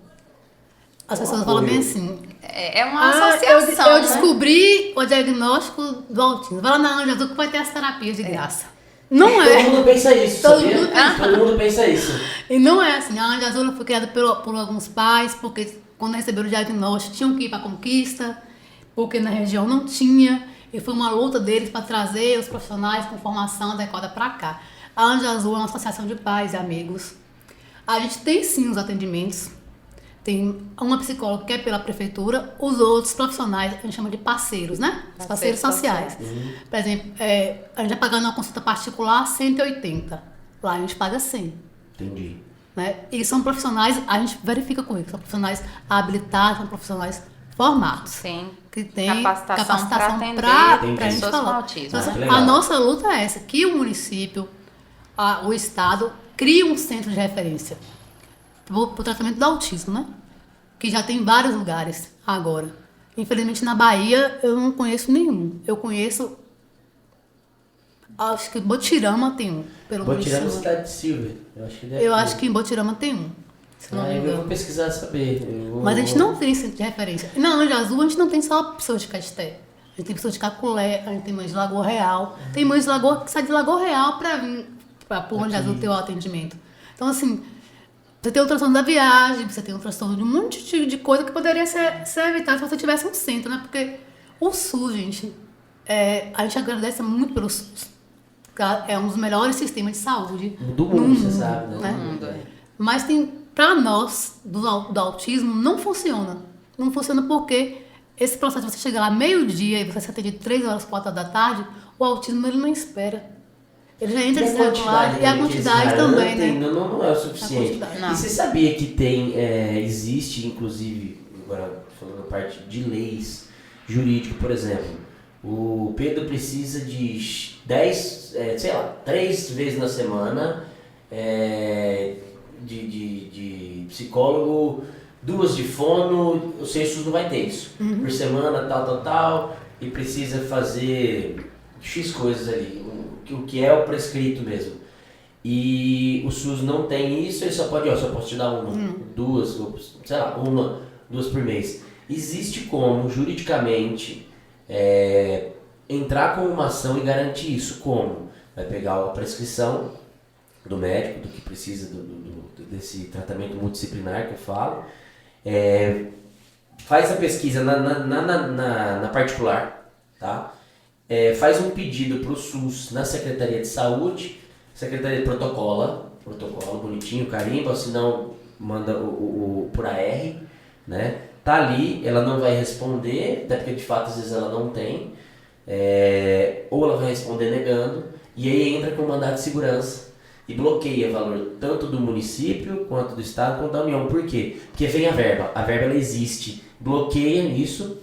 as pessoas falam bem assim, É uma associação. eu né? descobri o diagnóstico do autismo. Vai lá na Anjo Azul que vai ter as terapias de graça. Não é. Todo mundo pensa isso, Todo sabia? mundo pensa. Todo mundo pensa isso. E não é assim. A Anjo Azul foi criada por alguns pais, porque quando receberam o diagnóstico tinham que ir para a conquista, porque na região não tinha. E foi uma luta deles para trazer os profissionais com formação adequada para cá. A Anjo Azul é uma associação de pais e amigos. A gente tem sim os atendimentos. Tem uma psicóloga que é pela prefeitura, os outros profissionais, a gente chama de parceiros, né? Os parceiros sociais. Por exemplo, a gente vai pagando uma consulta particular 180. Lá a gente paga 100. Entendi. Né? E são profissionais, a gente verifica com eles, são profissionais habilitados, são profissionais formados. Sim. Que tem Capacitação para atender pra Entendi. gente pessoas falar. com autismo. Então, né? assim, Legal. a nossa luta é essa, que o município, o estado, cria um centro de referência para o tratamento do autismo, né? Que já tem em vários lugares agora. Infelizmente, na Bahia, eu não conheço nenhum. Eu conheço, acho que Botirama tem um, pelo Botirama município. cidade de Silver. Eu acho que deve Eu ter. acho que em Botirama tem um, se eu não me Eu engano. vou pesquisar saber. Mas a gente não tem centro de referência. E na Anjo Azul, a gente não tem só pessoas de Casté. A gente tem pessoas de Caculé, a gente tem mães de Lagoa Real. Tem mães de Lagoa que saem de Lagoa Real para vir para o Anjo Azul ter o atendimento. Então, assim, você tem o transtorno da viagem, você tem o transtorno de um monte de coisa que poderia ser evitado se você tivesse um centro, né? Porque o SUS, gente, a gente agradece muito pelo SUS. É um dos melhores sistemas de saúde Do mundo, você sabe, né? Mas tem, para nós, do autismo, não funciona. Não funciona porque esse processo de você chegar lá meio-dia e você ser atendido 3 horas, 4 horas da tarde, o autismo ele não espera. Ele já entra desregulado e a quantidade também, né? Não é o suficiente. quantidade. E você sabia que existe, inclusive, agora falando a parte de leis jurídicas, por exemplo, o Pedro precisa de 3 vezes na semana de psicólogo, 2 de fono, o SUS não vai ter isso. Por semana, tal, e precisa fazer X coisas ali, o que é o prescrito mesmo. E o SUS não tem isso, ele só posso te dar uma, 2, sei lá, 1, 2 por mês. Existe como, juridicamente, entrar com uma ação e garantir isso. Como? Vai pegar a prescrição do médico, do que precisa desse tratamento multidisciplinar que eu falo, faz a pesquisa na particular, tá? Faz um pedido para o SUS na Secretaria de Saúde, Secretaria de protocolo bonitinho, carimba, se não manda por AR, né? Tá ali, ela não vai responder, até porque de fato às vezes ela não tem, ou ela vai responder negando, e aí entra com o mandado de segurança e bloqueia o valor tanto do município, quanto do estado, quanto da União. Por quê? Porque vem a verba ela existe, bloqueia isso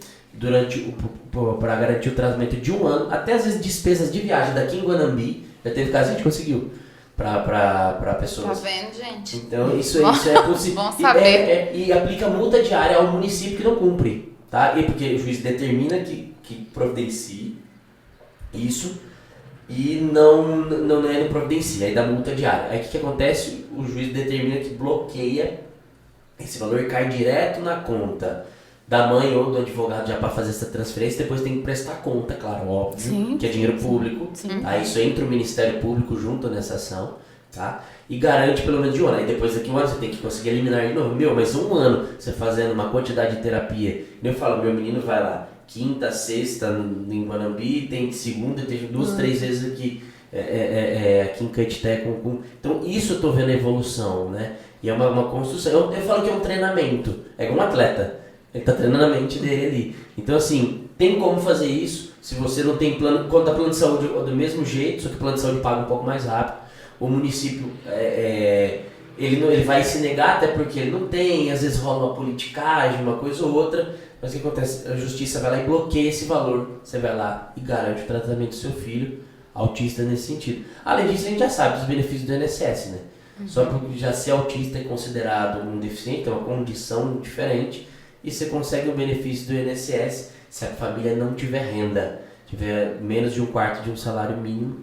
para garantir o tratamento de 1 ano, até às vezes despesas de viagem daqui em Guanambi, já teve caso que a gente conseguiu, para pessoas. Tá vendo, gente? Então isso é possível. Bom saber. E aplica multa diária ao município que não cumpre, tá? E porque o juiz determina que providencie isso e não providencia, aí dá multa diária. Aí o que acontece? O juiz determina que bloqueia, esse valor cai direto na conta da mãe ou do advogado já para fazer essa transferência, depois tem que prestar conta, claro, óbvio, Sim. que é dinheiro público. Tá? Isso entra o Ministério Público junto nessa ação, tá? E garante pelo menos de 1 ano. Aí depois daqui 1 ano você tem que conseguir eliminar de novo. Mas 1 ano você fazendo uma quantidade de terapia, eu falo, meu menino vai lá, quinta, sexta em Guanambi, tem segunda, tem 2, 3 vezes aqui, aqui em Caetité. Então isso eu tô vendo a evolução, né? E é uma construção. Eu falo que é um treinamento, é igual um atleta. Ele está treinando a mente dele ali. Então, assim, tem como fazer isso. Se você não tem plano, quando dá plano de saúde é do mesmo jeito, só que o plano de saúde paga um pouco mais rápido. O município, ele vai se negar, até porque ele não tem, às vezes rola uma politicagem, uma coisa ou outra. Mas o que acontece? A justiça vai lá e bloqueia esse valor. Você vai lá e garante o tratamento do seu filho autista nesse sentido. Além disso, a gente já sabe dos benefícios do INSS, né? Só porque já ser autista é considerado um deficiente, é uma condição diferente. E você consegue o benefício do INSS se a família não tiver renda, tiver menos de 1/4 de um salário mínimo,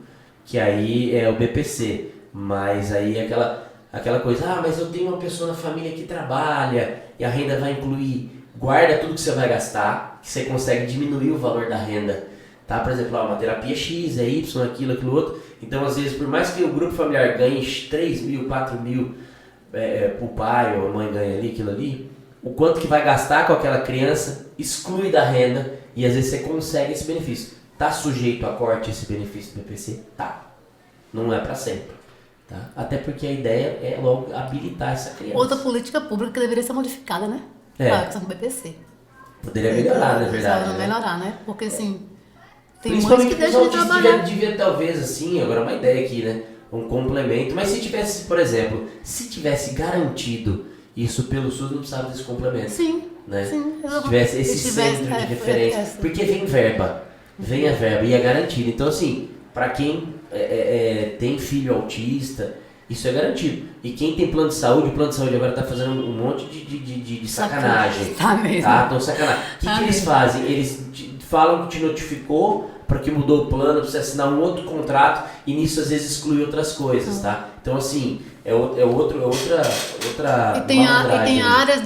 que aí é o BPC. Mas aí é aquela coisa, mas eu tenho uma pessoa na família que trabalha e a renda vai incluir. Guarda tudo que você vai gastar, que você consegue diminuir o valor da renda. Tá? Por exemplo, uma terapia X, Y, aquilo outro. Então, às vezes, por mais que o grupo familiar ganhe 3 mil, 4 mil, o pai ou a mãe ganha ali, aquilo ali, o quanto que vai gastar com aquela criança exclui da renda e às vezes você consegue esse benefício. Tá sujeito a corte esse benefício do BPC? Tá. Não é para sempre. Tá? Até porque a ideia é logo habilitar essa criança. Outra política pública que deveria ser modificada, né? A questão do BPC. Poderia melhorar, na verdade. Melhorar, né? Porque assim, tem muitos principalmente que deixam de trabalhar. Devia talvez assim, agora uma ideia aqui, né? Um complemento. Mas se tivesse, por exemplo, se tivesse garantido isso pelo SUS, não precisava desse complemento. Sim, né? sim. Se tivesse esse centro de referência. Porque vem verba. Vem a verba e é garantido. Então, assim, para quem tem filho autista, isso é garantido. E quem tem plano de saúde, o plano de saúde agora está fazendo um monte de sacanagem. Tá mesmo. Tá? Então, sacanagem. O que eles fazem? Eles falam que te notificou porque mudou o plano, pra você assinar um outro contrato e nisso às vezes exclui outras coisas, tá? Então, assim, é outra e tem áreas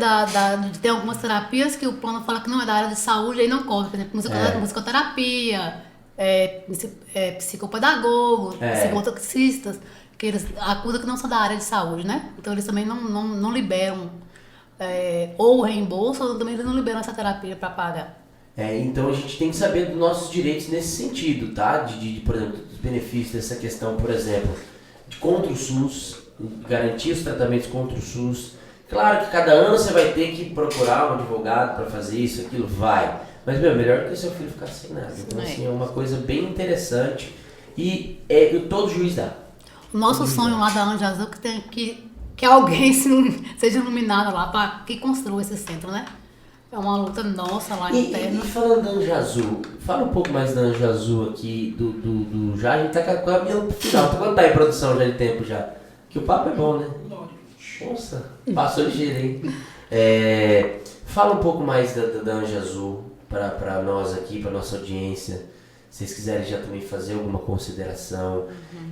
tem algumas terapias que o plano fala que não é da área de saúde, aí não cobre. Por exemplo, musicoterapia, psicopedagogo, psicotoxicistas, que eles acusam que não são da área de saúde, né? Então eles também não liberam ou o reembolso, ou também eles não liberam essa terapia para pagar. Então a gente tem que saber dos nossos direitos nesse sentido, tá? De, por exemplo, dos benefícios dessa questão, por exemplo, contra o SUS, garantir os tratamentos contra o SUS. Claro que cada ano você vai ter que procurar um advogado para fazer isso, aquilo, vai. Mas, melhor do que seu filho ficar sem nada. Então, assim, é uma coisa bem interessante e todo juiz dá. O nosso sonho lá da Anja Azul que alguém seja iluminado lá para que construa esse centro, né? É uma luta nossa lá interna. E falando da Anja Azul, fala um pouco mais da Anja Azul aqui, já, a gente tá com a minha final. Quanto tá em produção já de tempo já? Que o papo é bom, né? Nossa, passou ligeiro, hein? Fala um pouco mais da Anja Azul para nós aqui, para nossa audiência. Se vocês quiserem já também fazer alguma consideração.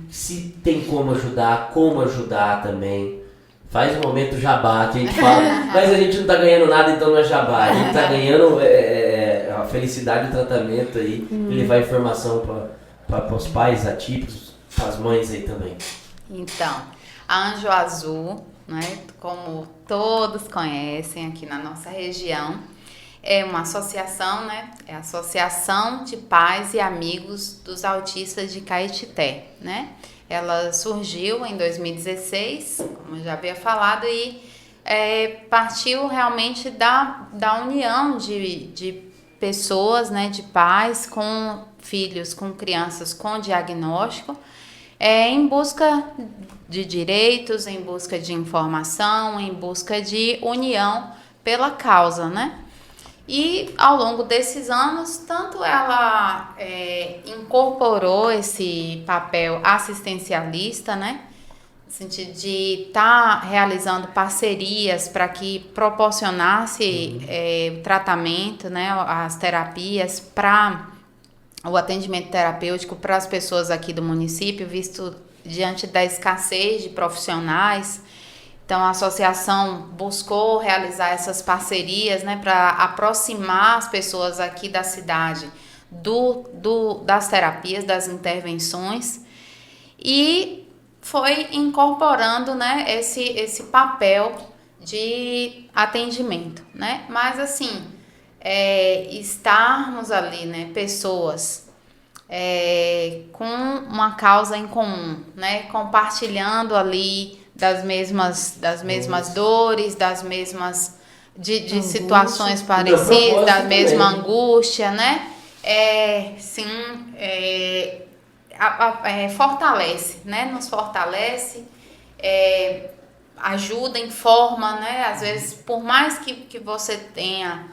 Se tem como ajudar também. Faz um momento jabá, que a gente fala, mas a gente não tá ganhando nada, então não é jabá. A gente tá ganhando a felicidade do tratamento aí, levar informação para os pais atípicos, para as mães aí também. Então, a Anjo Azul, né, como todos conhecem aqui na nossa região, é uma associação, né? É a Associação de Pais e Amigos dos Autistas de Caetité, né? Ela surgiu em 2016, como eu já havia falado, e partiu realmente da união de pessoas, né? De pais com filhos, com crianças com diagnóstico, em busca de direitos, em busca de informação, em busca de união pela causa, né? E ao longo desses anos, tanto ela incorporou esse papel assistencialista, né? No sentido de estar realizando parcerias para que proporcionasse o tratamento, né? As terapias para o atendimento terapêutico para as pessoas aqui do município, visto diante da escassez de profissionais. Então, a associação buscou realizar essas parcerias, né, para aproximar as pessoas aqui da cidade das terapias, das intervenções, e foi incorporando, né, esse papel de atendimento, né? Mas, assim, estarmos ali, né, pessoas com uma causa em comum, né, compartilhando ali das mesmas dores, das mesmas de situações parecidas, da mesma angústia, né? Fortalece, né? Nos fortalece, ajuda, informa, né? Às vezes, por mais que você tenha,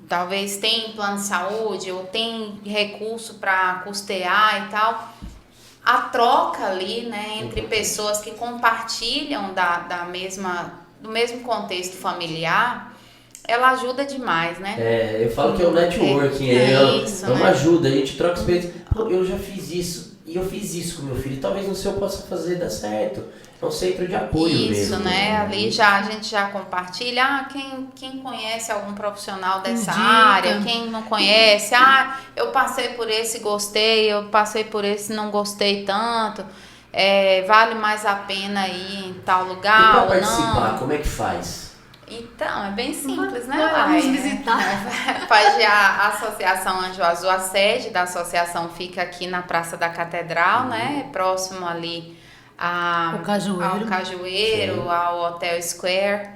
talvez tenha plano de saúde ou tem recurso para custear e tal, a troca ali, né, entre pessoas que compartilham do mesmo contexto familiar, ela ajuda demais, né? Eu falo que é o networking, isso, é uma né? ajuda, a gente troca experiência. Eu já fiz isso, e eu fiz isso com meu filho, talvez no seu eu possa fazer dar certo. É um centro de apoio isso, mesmo. Né? Ali a gente já compartilha, quem conhece algum profissional dessa Indica. área, quem não conhece, eu passei por esse, gostei, eu passei por esse, não gostei tanto, vale mais a pena ir em tal lugar E para ou participar, não. como é que faz? Então, é bem simples, né, Vamos visitar. Pode ir à Associação Anjo Azul, a sede da associação fica aqui na Praça da Catedral, né, próximo ali ao Cajueiro, ao Hotel Square,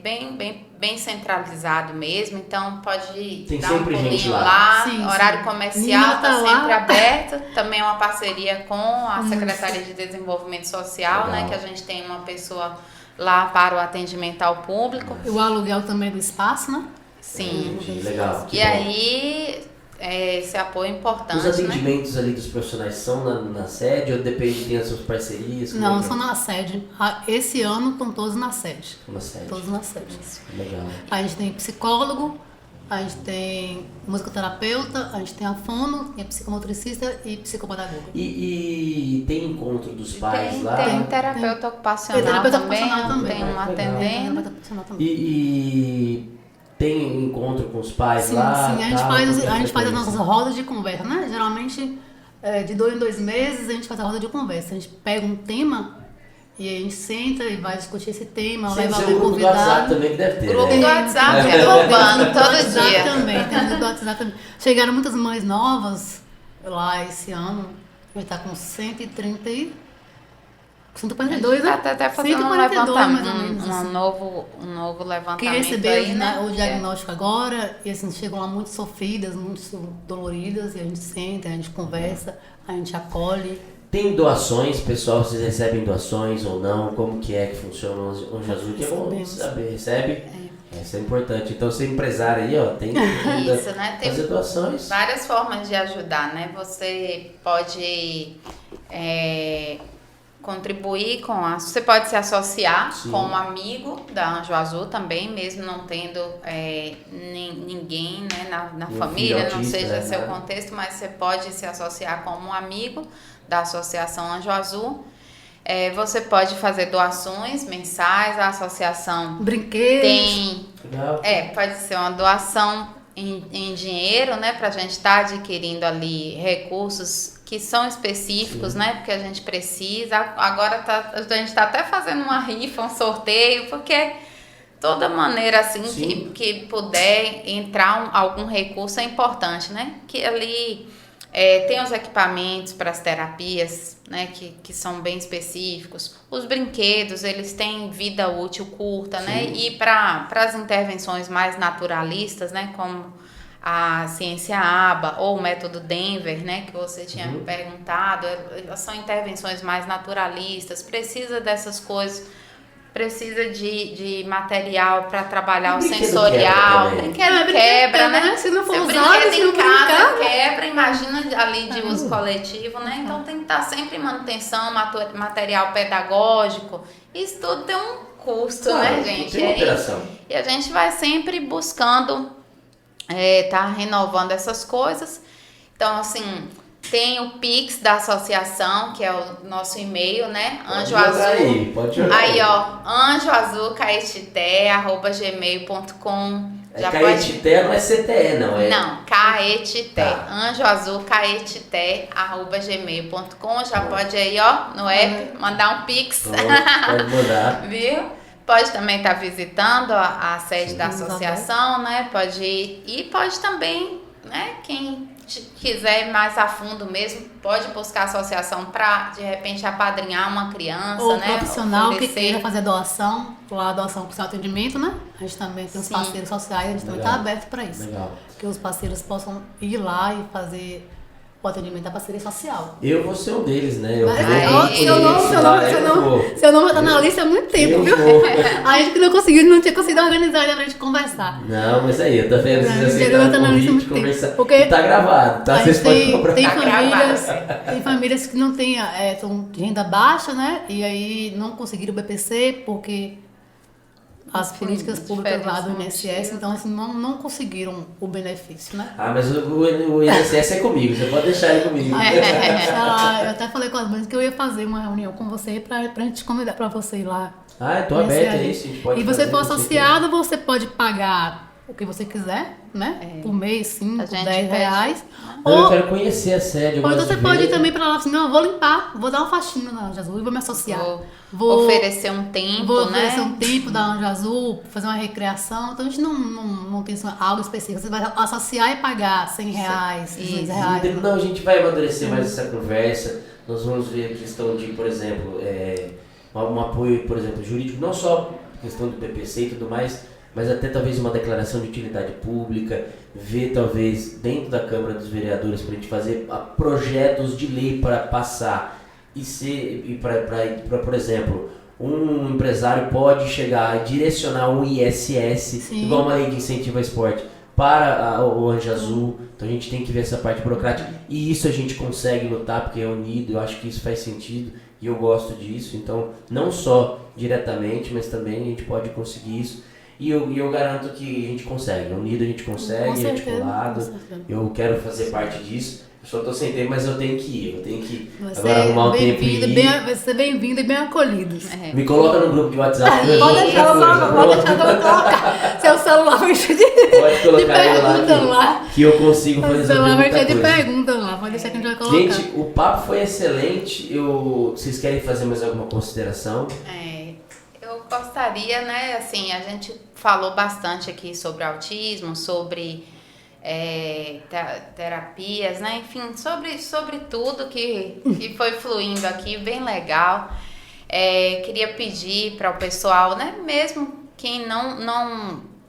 bem centralizado mesmo, então pode Tem dar um sempre gente pulinho lá. lá, Sim, horário sim. comercial está Tá sempre lá. aberto, também é uma parceria com a Secretaria de Desenvolvimento Social, Legal. né, que a gente tem uma pessoa lá para o atendimento ao público. O aluguel também do espaço, né? Sim. Legal. E aí, esse apoio é importante, Os né? atendimentos ali dos profissionais são na sede ou depende, tem as suas parcerias? Como Não, é que são na sede. Esse ano estão todos na sede. Na sede. Todos na sede. Legal. A gente tem psicólogo, a gente tem musicoterapeuta, a gente tem a fono, tem a psicomotricista e psicopedagoga. E tem encontro dos pais lá? Tem terapeuta ocupacional, Tem terapeuta também, ocupacional também. tem uma Legal. atendente. Terapeuta ocupacional também. E tem encontro com os pais Sim, lá? sim. A gente tal, faz com as frequência? nossas rodas de conversa, né? Geralmente, de 2 em 2 meses, a gente faz a roda de conversa. A gente pega um tema e a gente senta e vai discutir esse tema, Você leva tem algum um grupo do WhatsApp convidado. também que deve ter, Grupo né? do WhatsApp, Tem bombando do todo WhatsApp dia. também, tem do WhatsApp também. Chegaram muitas mães novas lá esse ano. A gente tá com 142, né? Tá até fazendo 142, mais ou menos. um assim. novo levantamento Que receberam aí, né? o diagnóstico agora, e assim, chegam lá muito sofridas, muito doloridas, e a gente senta, a gente conversa, a gente acolhe. Tem doações, pessoal? Vocês recebem doações ou não? Como que funciona o Anjo Azul? Que é bom Recebemos. saber. Recebe? Isso é importante. Então, ser empresário aí, ó, tem que Isso, né? Tem fazer doações. várias formas de ajudar, né? Você pode contribuir você pode se associar Sim. com um amigo da Anjo Azul também, mesmo não tendo ninguém, né, na Um família, filho não autista, seja né? seu contexto, mas você pode se associar como um amigo da Associação Anjo Azul. Você pode fazer doações mensais, a associação Brinquedos. tem... Legal. Pode ser uma doação em dinheiro, né? Pra gente estar adquirindo ali recursos que são específicos, Sim. né? Porque a gente precisa. Agora a gente tá até fazendo uma rifa, um sorteio, porque toda maneira assim que puder entrar algum recurso é importante, né? Que ali tem os equipamentos para as terapias, né? Que são bem específicos. Os brinquedos, eles têm vida útil curta, né? E para as intervenções mais naturalistas, né? Como a ciência ABA ou o método Denver, né? Que você tinha me perguntado, são intervenções mais naturalistas, precisa dessas coisas. Precisa de material para trabalhar o sensorial. Brinquedo quebra, né? Se não for Seu usado, brinquedo se não em casa brincar, quebra, imagina ali de uso coletivo, né? Então tem que estar sempre em manutenção, material pedagógico. Isso tudo tem um custo, né, gente? Tem uma operação. E a gente vai sempre buscando tá renovando essas coisas. Então, assim... Tem o Pix da associação, que é o nosso e-mail, né? Anjo Azul. Pode jogar aí, ó, anjoazulcaetité@gmail.com. Caetité não é CTE, não. Não, Caetité. Tá. anjoazulcaetité@gmail.com. Já pode aí, ó, no app, mandar um Pix. Pronto, pode mandar. Viu? Pode também estar visitando a sede da associação, né? Pode ir. E pode também, né? Quem quiser ir mais a fundo mesmo, pode buscar a associação para, de repente, apadrinhar uma criança, ou né? profissional que Oferecer. queira fazer doação, lá doação com seu atendimento, né? A gente também tem os parceiros sociais, a gente também está aberto para isso. Legal. Que os parceiros possam ir lá e fazer o atendimento da parceria social. Eu vou ser um deles, né? Eu vou Seu nome tá na lista há muito tempo, viu? A gente que não tinha conseguido organizar ainda pra gente conversar. Não, mas aí, eu tô vendo Não, vocês chegou, tá aceitarem na o lista há convite, muito conversar. tempo. Porque Tá gravado, tá? a Vocês gente podem tem comprar. tem famílias que não têm, são de renda baixa, né? E aí não conseguiram o BPC porque as políticas públicas lá do INSS, então assim, não conseguiram o benefício, né? Ah, mas o INSS é comigo, você pode deixar ele comigo. Eu até falei com as mães que eu ia fazer uma reunião com você pra gente convidar pra você ir lá. Ah, eu tô aberto a isso, a gente pode E você fazer, for com associado, você pode pagar o que você quiser, né? Por mês, 5, A gente 10 reais. Não, eu Ou quero conhecer a sede. então você pode ir também pra lá assim, não, eu vou limpar, vou dar uma faxina na Anjo Azul e vou me associar. Vou oferecer um tempo, Vou né? oferecer um tempo da Anjo Azul, fazer uma recreação. Então a gente não tem assim, algo específico. Você vai associar e pagar 100 reais, 200 reais. Não, a gente vai amadurecer mais essa conversa. Nós vamos ver a questão de, por exemplo, um apoio, por exemplo, jurídico, não só questão do PPC e tudo mais, mas até talvez uma declaração de utilidade pública, ver talvez dentro da Câmara dos Vereadores para a gente fazer projetos de lei para passar e para, por exemplo, um empresário pode chegar e direcionar um ISS, igual uma lei de incentivo ao esporte, para o Anjo Azul. Então a gente tem que ver essa parte burocrática e isso a gente consegue lutar porque é unido. Eu acho que isso faz sentido e eu gosto disso. Então não só diretamente, mas também a gente pode conseguir isso. E eu garanto que a gente consegue, unido a gente consegue, articulado. Eu quero fazer parte disso. Eu só tô sem tempo, mas eu tenho que ir. Agora arrumar um tempo e ir. Vai ser bem-vindo e bem acolhido. Me coloca no grupo de WhatsApp. Pode deixar que eu vou colocar. Seu celular vai encher de perguntas lá. Que eu consigo fazer. O celular vai encher de perguntas lá. Pode deixar que a gente vai colocar. Gente, o papo foi excelente. Vocês querem fazer mais alguma consideração? Eu gostaria, né, assim, a gente falou bastante aqui sobre autismo, sobre terapias, né, enfim, sobre tudo que foi fluindo aqui, bem legal. Queria pedir para o pessoal, né, mesmo quem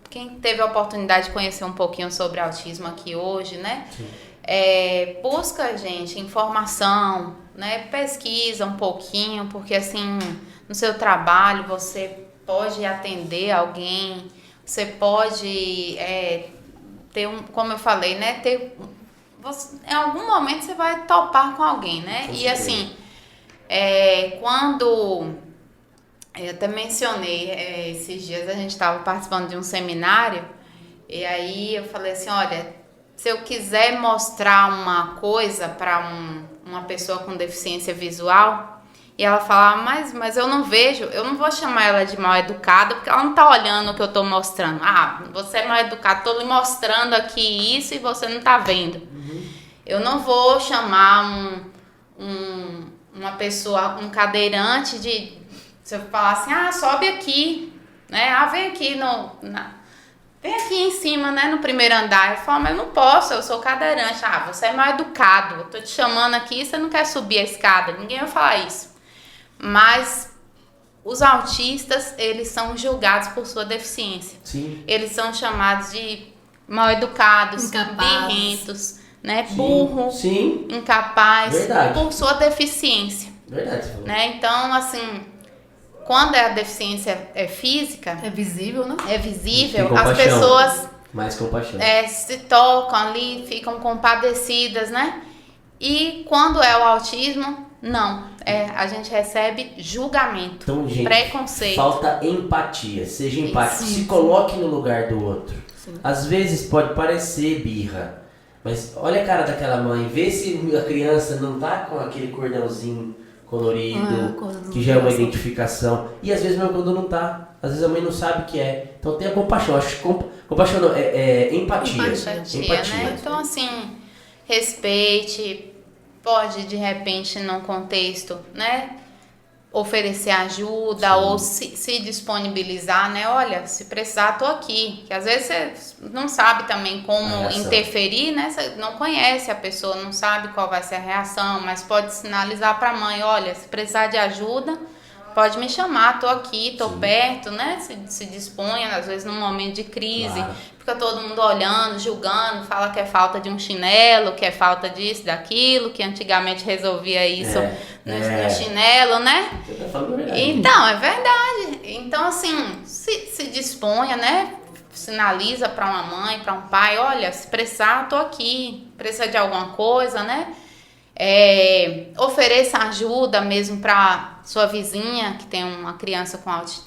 quem teve a oportunidade de conhecer um pouquinho sobre autismo aqui hoje, né, busca, gente, informação, né, pesquisa um pouquinho, porque assim, no seu trabalho você pode atender alguém, você pode ter como eu falei, né, em algum momento você vai topar com alguém, né, e assim, quando eu até mencionei esses dias, a gente estava participando de um seminário, e aí eu falei assim, olha, se eu quiser mostrar uma coisa para uma pessoa com deficiência visual, E ela falava, mas eu não vou chamar ela de mal educada, porque ela não tá olhando o que eu tô mostrando. Ah, você é mal educada, tô lhe mostrando aqui isso e você não tá vendo. Eu não vou chamar uma pessoa, um cadeirante se eu falar assim, sobe aqui, né? Vem aqui vem aqui em cima, né, no primeiro andar. Eu falo, mas eu não posso, eu sou cadeirante. Você é mal educado, eu tô te chamando aqui, você não quer subir a escada. Ninguém vai falar isso. Mas os autistas, eles são julgados por sua deficiência. Sim. Eles são chamados de mal educados, Incapazes. birrentos, né, Sim. burro, Sim. incapaz, Verdade. por sua deficiência. Verdade, você falou. Né? Então, assim, quando a deficiência é física, É visível, né? é visível, Tem as compaixão. pessoas Mais compaixão. se tocam ali, ficam compadecidas, né? E quando é o autismo, não. A gente recebe julgamento, Então, gente, preconceito. falta empatia. Seja empático. Sim. Se coloque no lugar do outro. Sim. Às vezes pode parecer birra, mas olha a cara daquela mãe. Vê se a criança não tá com aquele cordãozinho colorido, que já é uma identificação. E às vezes mesmo quando não tá. Às vezes a mãe não sabe o que é. Então tenha compaixão. Acho que compaixão não, empatia. Empatia, né? Então, assim, respeite. Pode, de repente, num contexto, né, oferecer ajuda. Sim. Ou se disponibilizar, né? Olha, se precisar, tô aqui. Que às vezes você não sabe também como interferir, né? Você não conhece a pessoa, não sabe qual vai ser a reação, mas pode sinalizar para a mãe, olha, se precisar de ajuda, pode me chamar, tô aqui, tô Sim. perto, né? Se disponha, às vezes num momento de crise, Claro. fica todo mundo olhando, julgando, fala que é falta de um chinelo, que é falta disso, daquilo, que antigamente resolvia isso no chinelo, né? Você tá falando a verdade. Então, é verdade. Então, assim, se disponha, né? Sinaliza para uma mãe, para um pai, olha, se precisar, tô aqui. Precisa de alguma coisa, né? Ofereça ajuda mesmo para sua vizinha que tem uma criança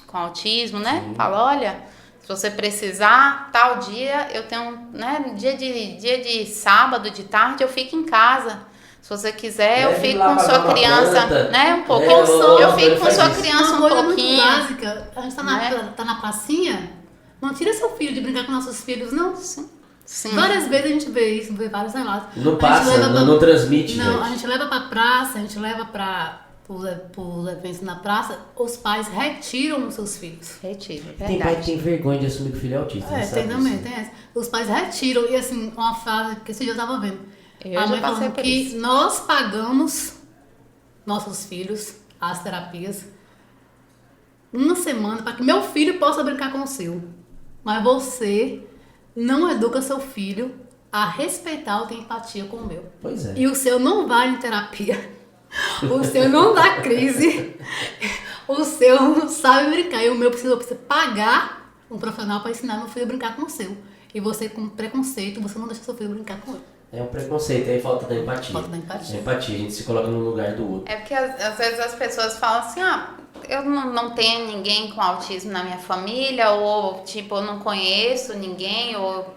com autismo, né? Sim. Fala, olha, se você precisar, tal dia eu tenho, né? Dia de sábado, de tarde, eu fico em casa. Se você quiser, eu fico com sua criança, né? Um pouquinho. Eu fico com sua criança um coisa pouquinho. muito básica. A gente tá né? tá na pracinha, não tira seu filho de brincar com nossos filhos, não. Sim. Várias vezes a gente vê isso, vê vários relatos. Não A gente passa, leva não transmite, Não, gente. a gente leva pra praça, a gente leva para os eventos na praça, os pais retiram os seus filhos. Retiro, é Tem pai que verdade. tem vergonha de assumir que o filho é autista. né? Sabe Tem também, disso? tem essa. Os pais retiram, e assim, uma frase que esse dia eu tava vendo. Eu A já mãe passei falando por que isso. nós pagamos nossos filhos as terapias uma semana para que meu filho possa brincar com o seu. Mas você não educa seu filho a respeitar ou ter empatia com o meu. Pois é. E o seu não vai em terapia. O seu não dá crise. O seu não sabe brincar. E o meu precisa pagar um profissional para ensinar meu filho a brincar com o seu. E você, com preconceito, você não deixa seu filho brincar com ele. É um preconceito, aí falta da empatia. Falta da empatia. É empatia, a gente se coloca no lugar do outro. É porque às vezes as pessoas falam assim, eu não tenho ninguém com autismo na minha família, ou tipo, eu não conheço ninguém, ou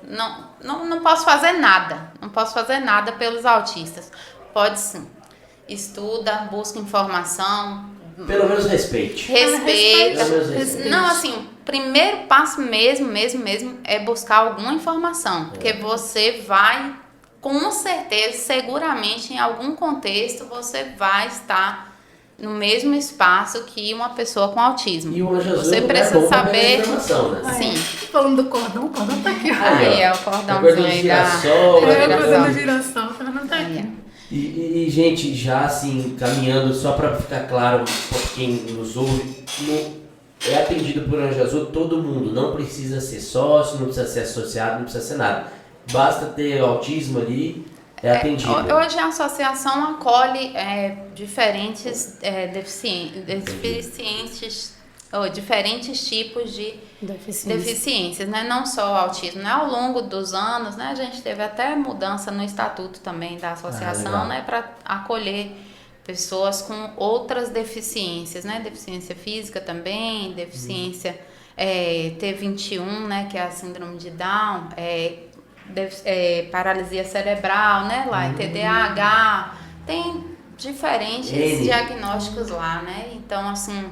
não posso fazer nada. Não posso fazer nada pelos autistas. Pode sim. Estuda, busca informação. Pelo menos respeite. Respeita. Pelo menos respeite. Não, assim, primeiro passo mesmo é buscar alguma informação. Porque você vai, com certeza, seguramente, em algum contexto, você vai estar no mesmo espaço que uma pessoa com autismo. E o Anjo Azul Você é um lugar precisa bom pra pegar saber. informação, né? Sim. Falando do cordão, o cordão tá aqui. Aí, ó. o cordãozinho Cordão de aí girassol, da né? É, o girassol. cordão do girassol, o cordão tá Aí, aqui. E, gente, já assim, caminhando, só pra ficar claro pra quem nos ouve, é atendido por Anjo Azul todo mundo, não precisa ser sócio, não precisa ser associado, não precisa ser nada. Basta ter autismo ali, é atendido. Hoje a associação acolhe diferentes diferentes tipos de deficiências, né? Não só o autismo, né? Ao longo dos anos, né? A gente teve até mudança no estatuto também da associação, legal. né? Para acolher pessoas com outras deficiências, né? Deficiência física também, deficiência T21, né? Que é a síndrome de Down, paralisia cerebral, né? Lá, TDAH, tem diferentes N. diagnósticos lá, né? Então, assim,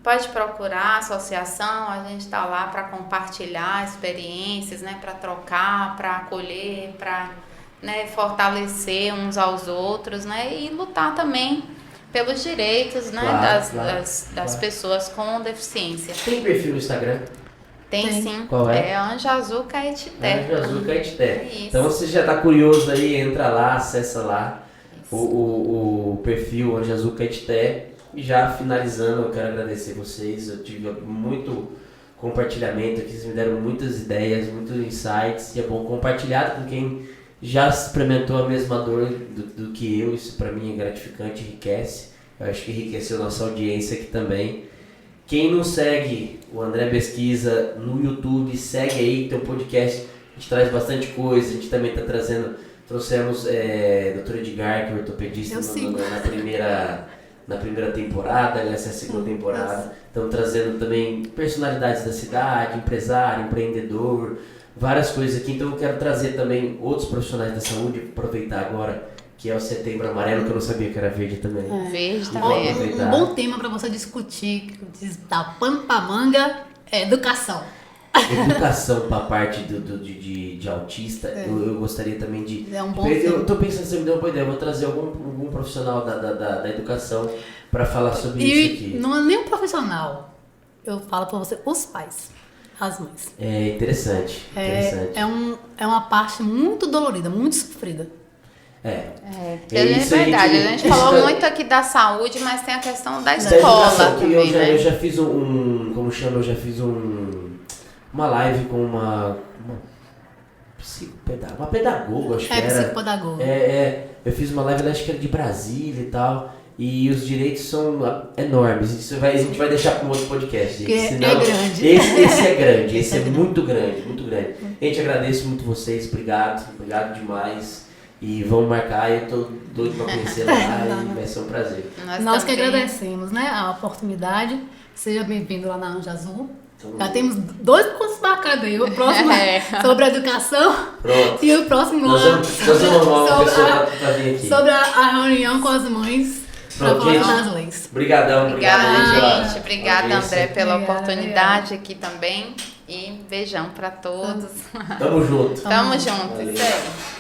pode procurar a associação, a gente está lá para compartilhar experiências, né? Para trocar, para acolher, para, né, fortalecer uns aos outros, né? E lutar também pelos direitos, né? Claro, das pessoas com deficiência. Tem perfil no Instagram? Tem Tem. sim. Qual é? É Anjo Azul Caetité. Anjo Azul Caetité. Isso. Então você já tá curioso aí, entra lá, acessa lá o perfil Anjo Azul Caetité. E já finalizando, eu quero agradecer vocês. Eu tive muito compartilhamento aqui, vocês me deram muitas ideias, muitos insights. E é bom compartilhar com quem já experimentou a mesma dor do que eu. Isso para mim é gratificante, enriquece. Eu acho que enriqueceu nossa audiência aqui também. Quem não segue o André Pesquisa no YouTube, segue aí, tem um podcast, a gente traz bastante coisa, a gente também está trouxemos Dr. Edgar, que é ortopedista na primeira temporada, essa é a segunda temporada. Estamos trazendo também personalidades da cidade, empresário, empreendedor, várias coisas aqui. Então eu quero trazer também outros profissionais da saúde, aproveitar agora que é o Setembro Amarelo, que eu não sabia que era verde também. Verde Vou também. aproveitar. Um bom tema para você discutir, da pano pra manga, é educação. Educação para a parte de autista, eu gostaria também de... É um bom eu tema. tô pensando, você me deu uma boa ideia, eu vou trazer algum profissional da educação para falar sobre isso E aqui. não é nem um profissional. Eu falo para você, os pais, as mães. É interessante, interessante. É uma parte muito dolorida, muito sofrida. É isso verdade, a gente falou isso- muito aqui da saúde, mas tem a questão da Da escola educação, que também, né? eu já fiz como chama, eu já fiz uma live com uma psicopedagoga, uma pedagoga, acho que era. Psicopedagoga. Eu fiz uma live, acho que era de Brasília e tal, e os direitos são enormes. A gente vai deixar para um outro podcast, gente. Que senão- é grande. Esse é grande, esse é muito grande, muito grande. Gente, agradeço muito vocês, obrigado demais. E vamos marcar, eu tô doido para conhecer lá e vai ser um prazer. Nós que também. agradecemos, né, a oportunidade. Seja bem-vindo lá na Anjo Azul. Então, Já temos 2 pontos marcados aí. O próximo é sobre a educação Pronto. e o próximo Nós vamos arrumar uma pessoa pra vir aqui. sobre a reunião com as mães para Pronto, falar gente. das leis. Obrigado, Obrigada, gente. gente. Obrigada, Audiência. André, pela Obrigada, oportunidade aqui também. E beijão pra todos. Tamo junto. Tamo junto. Valeu. Isso aí.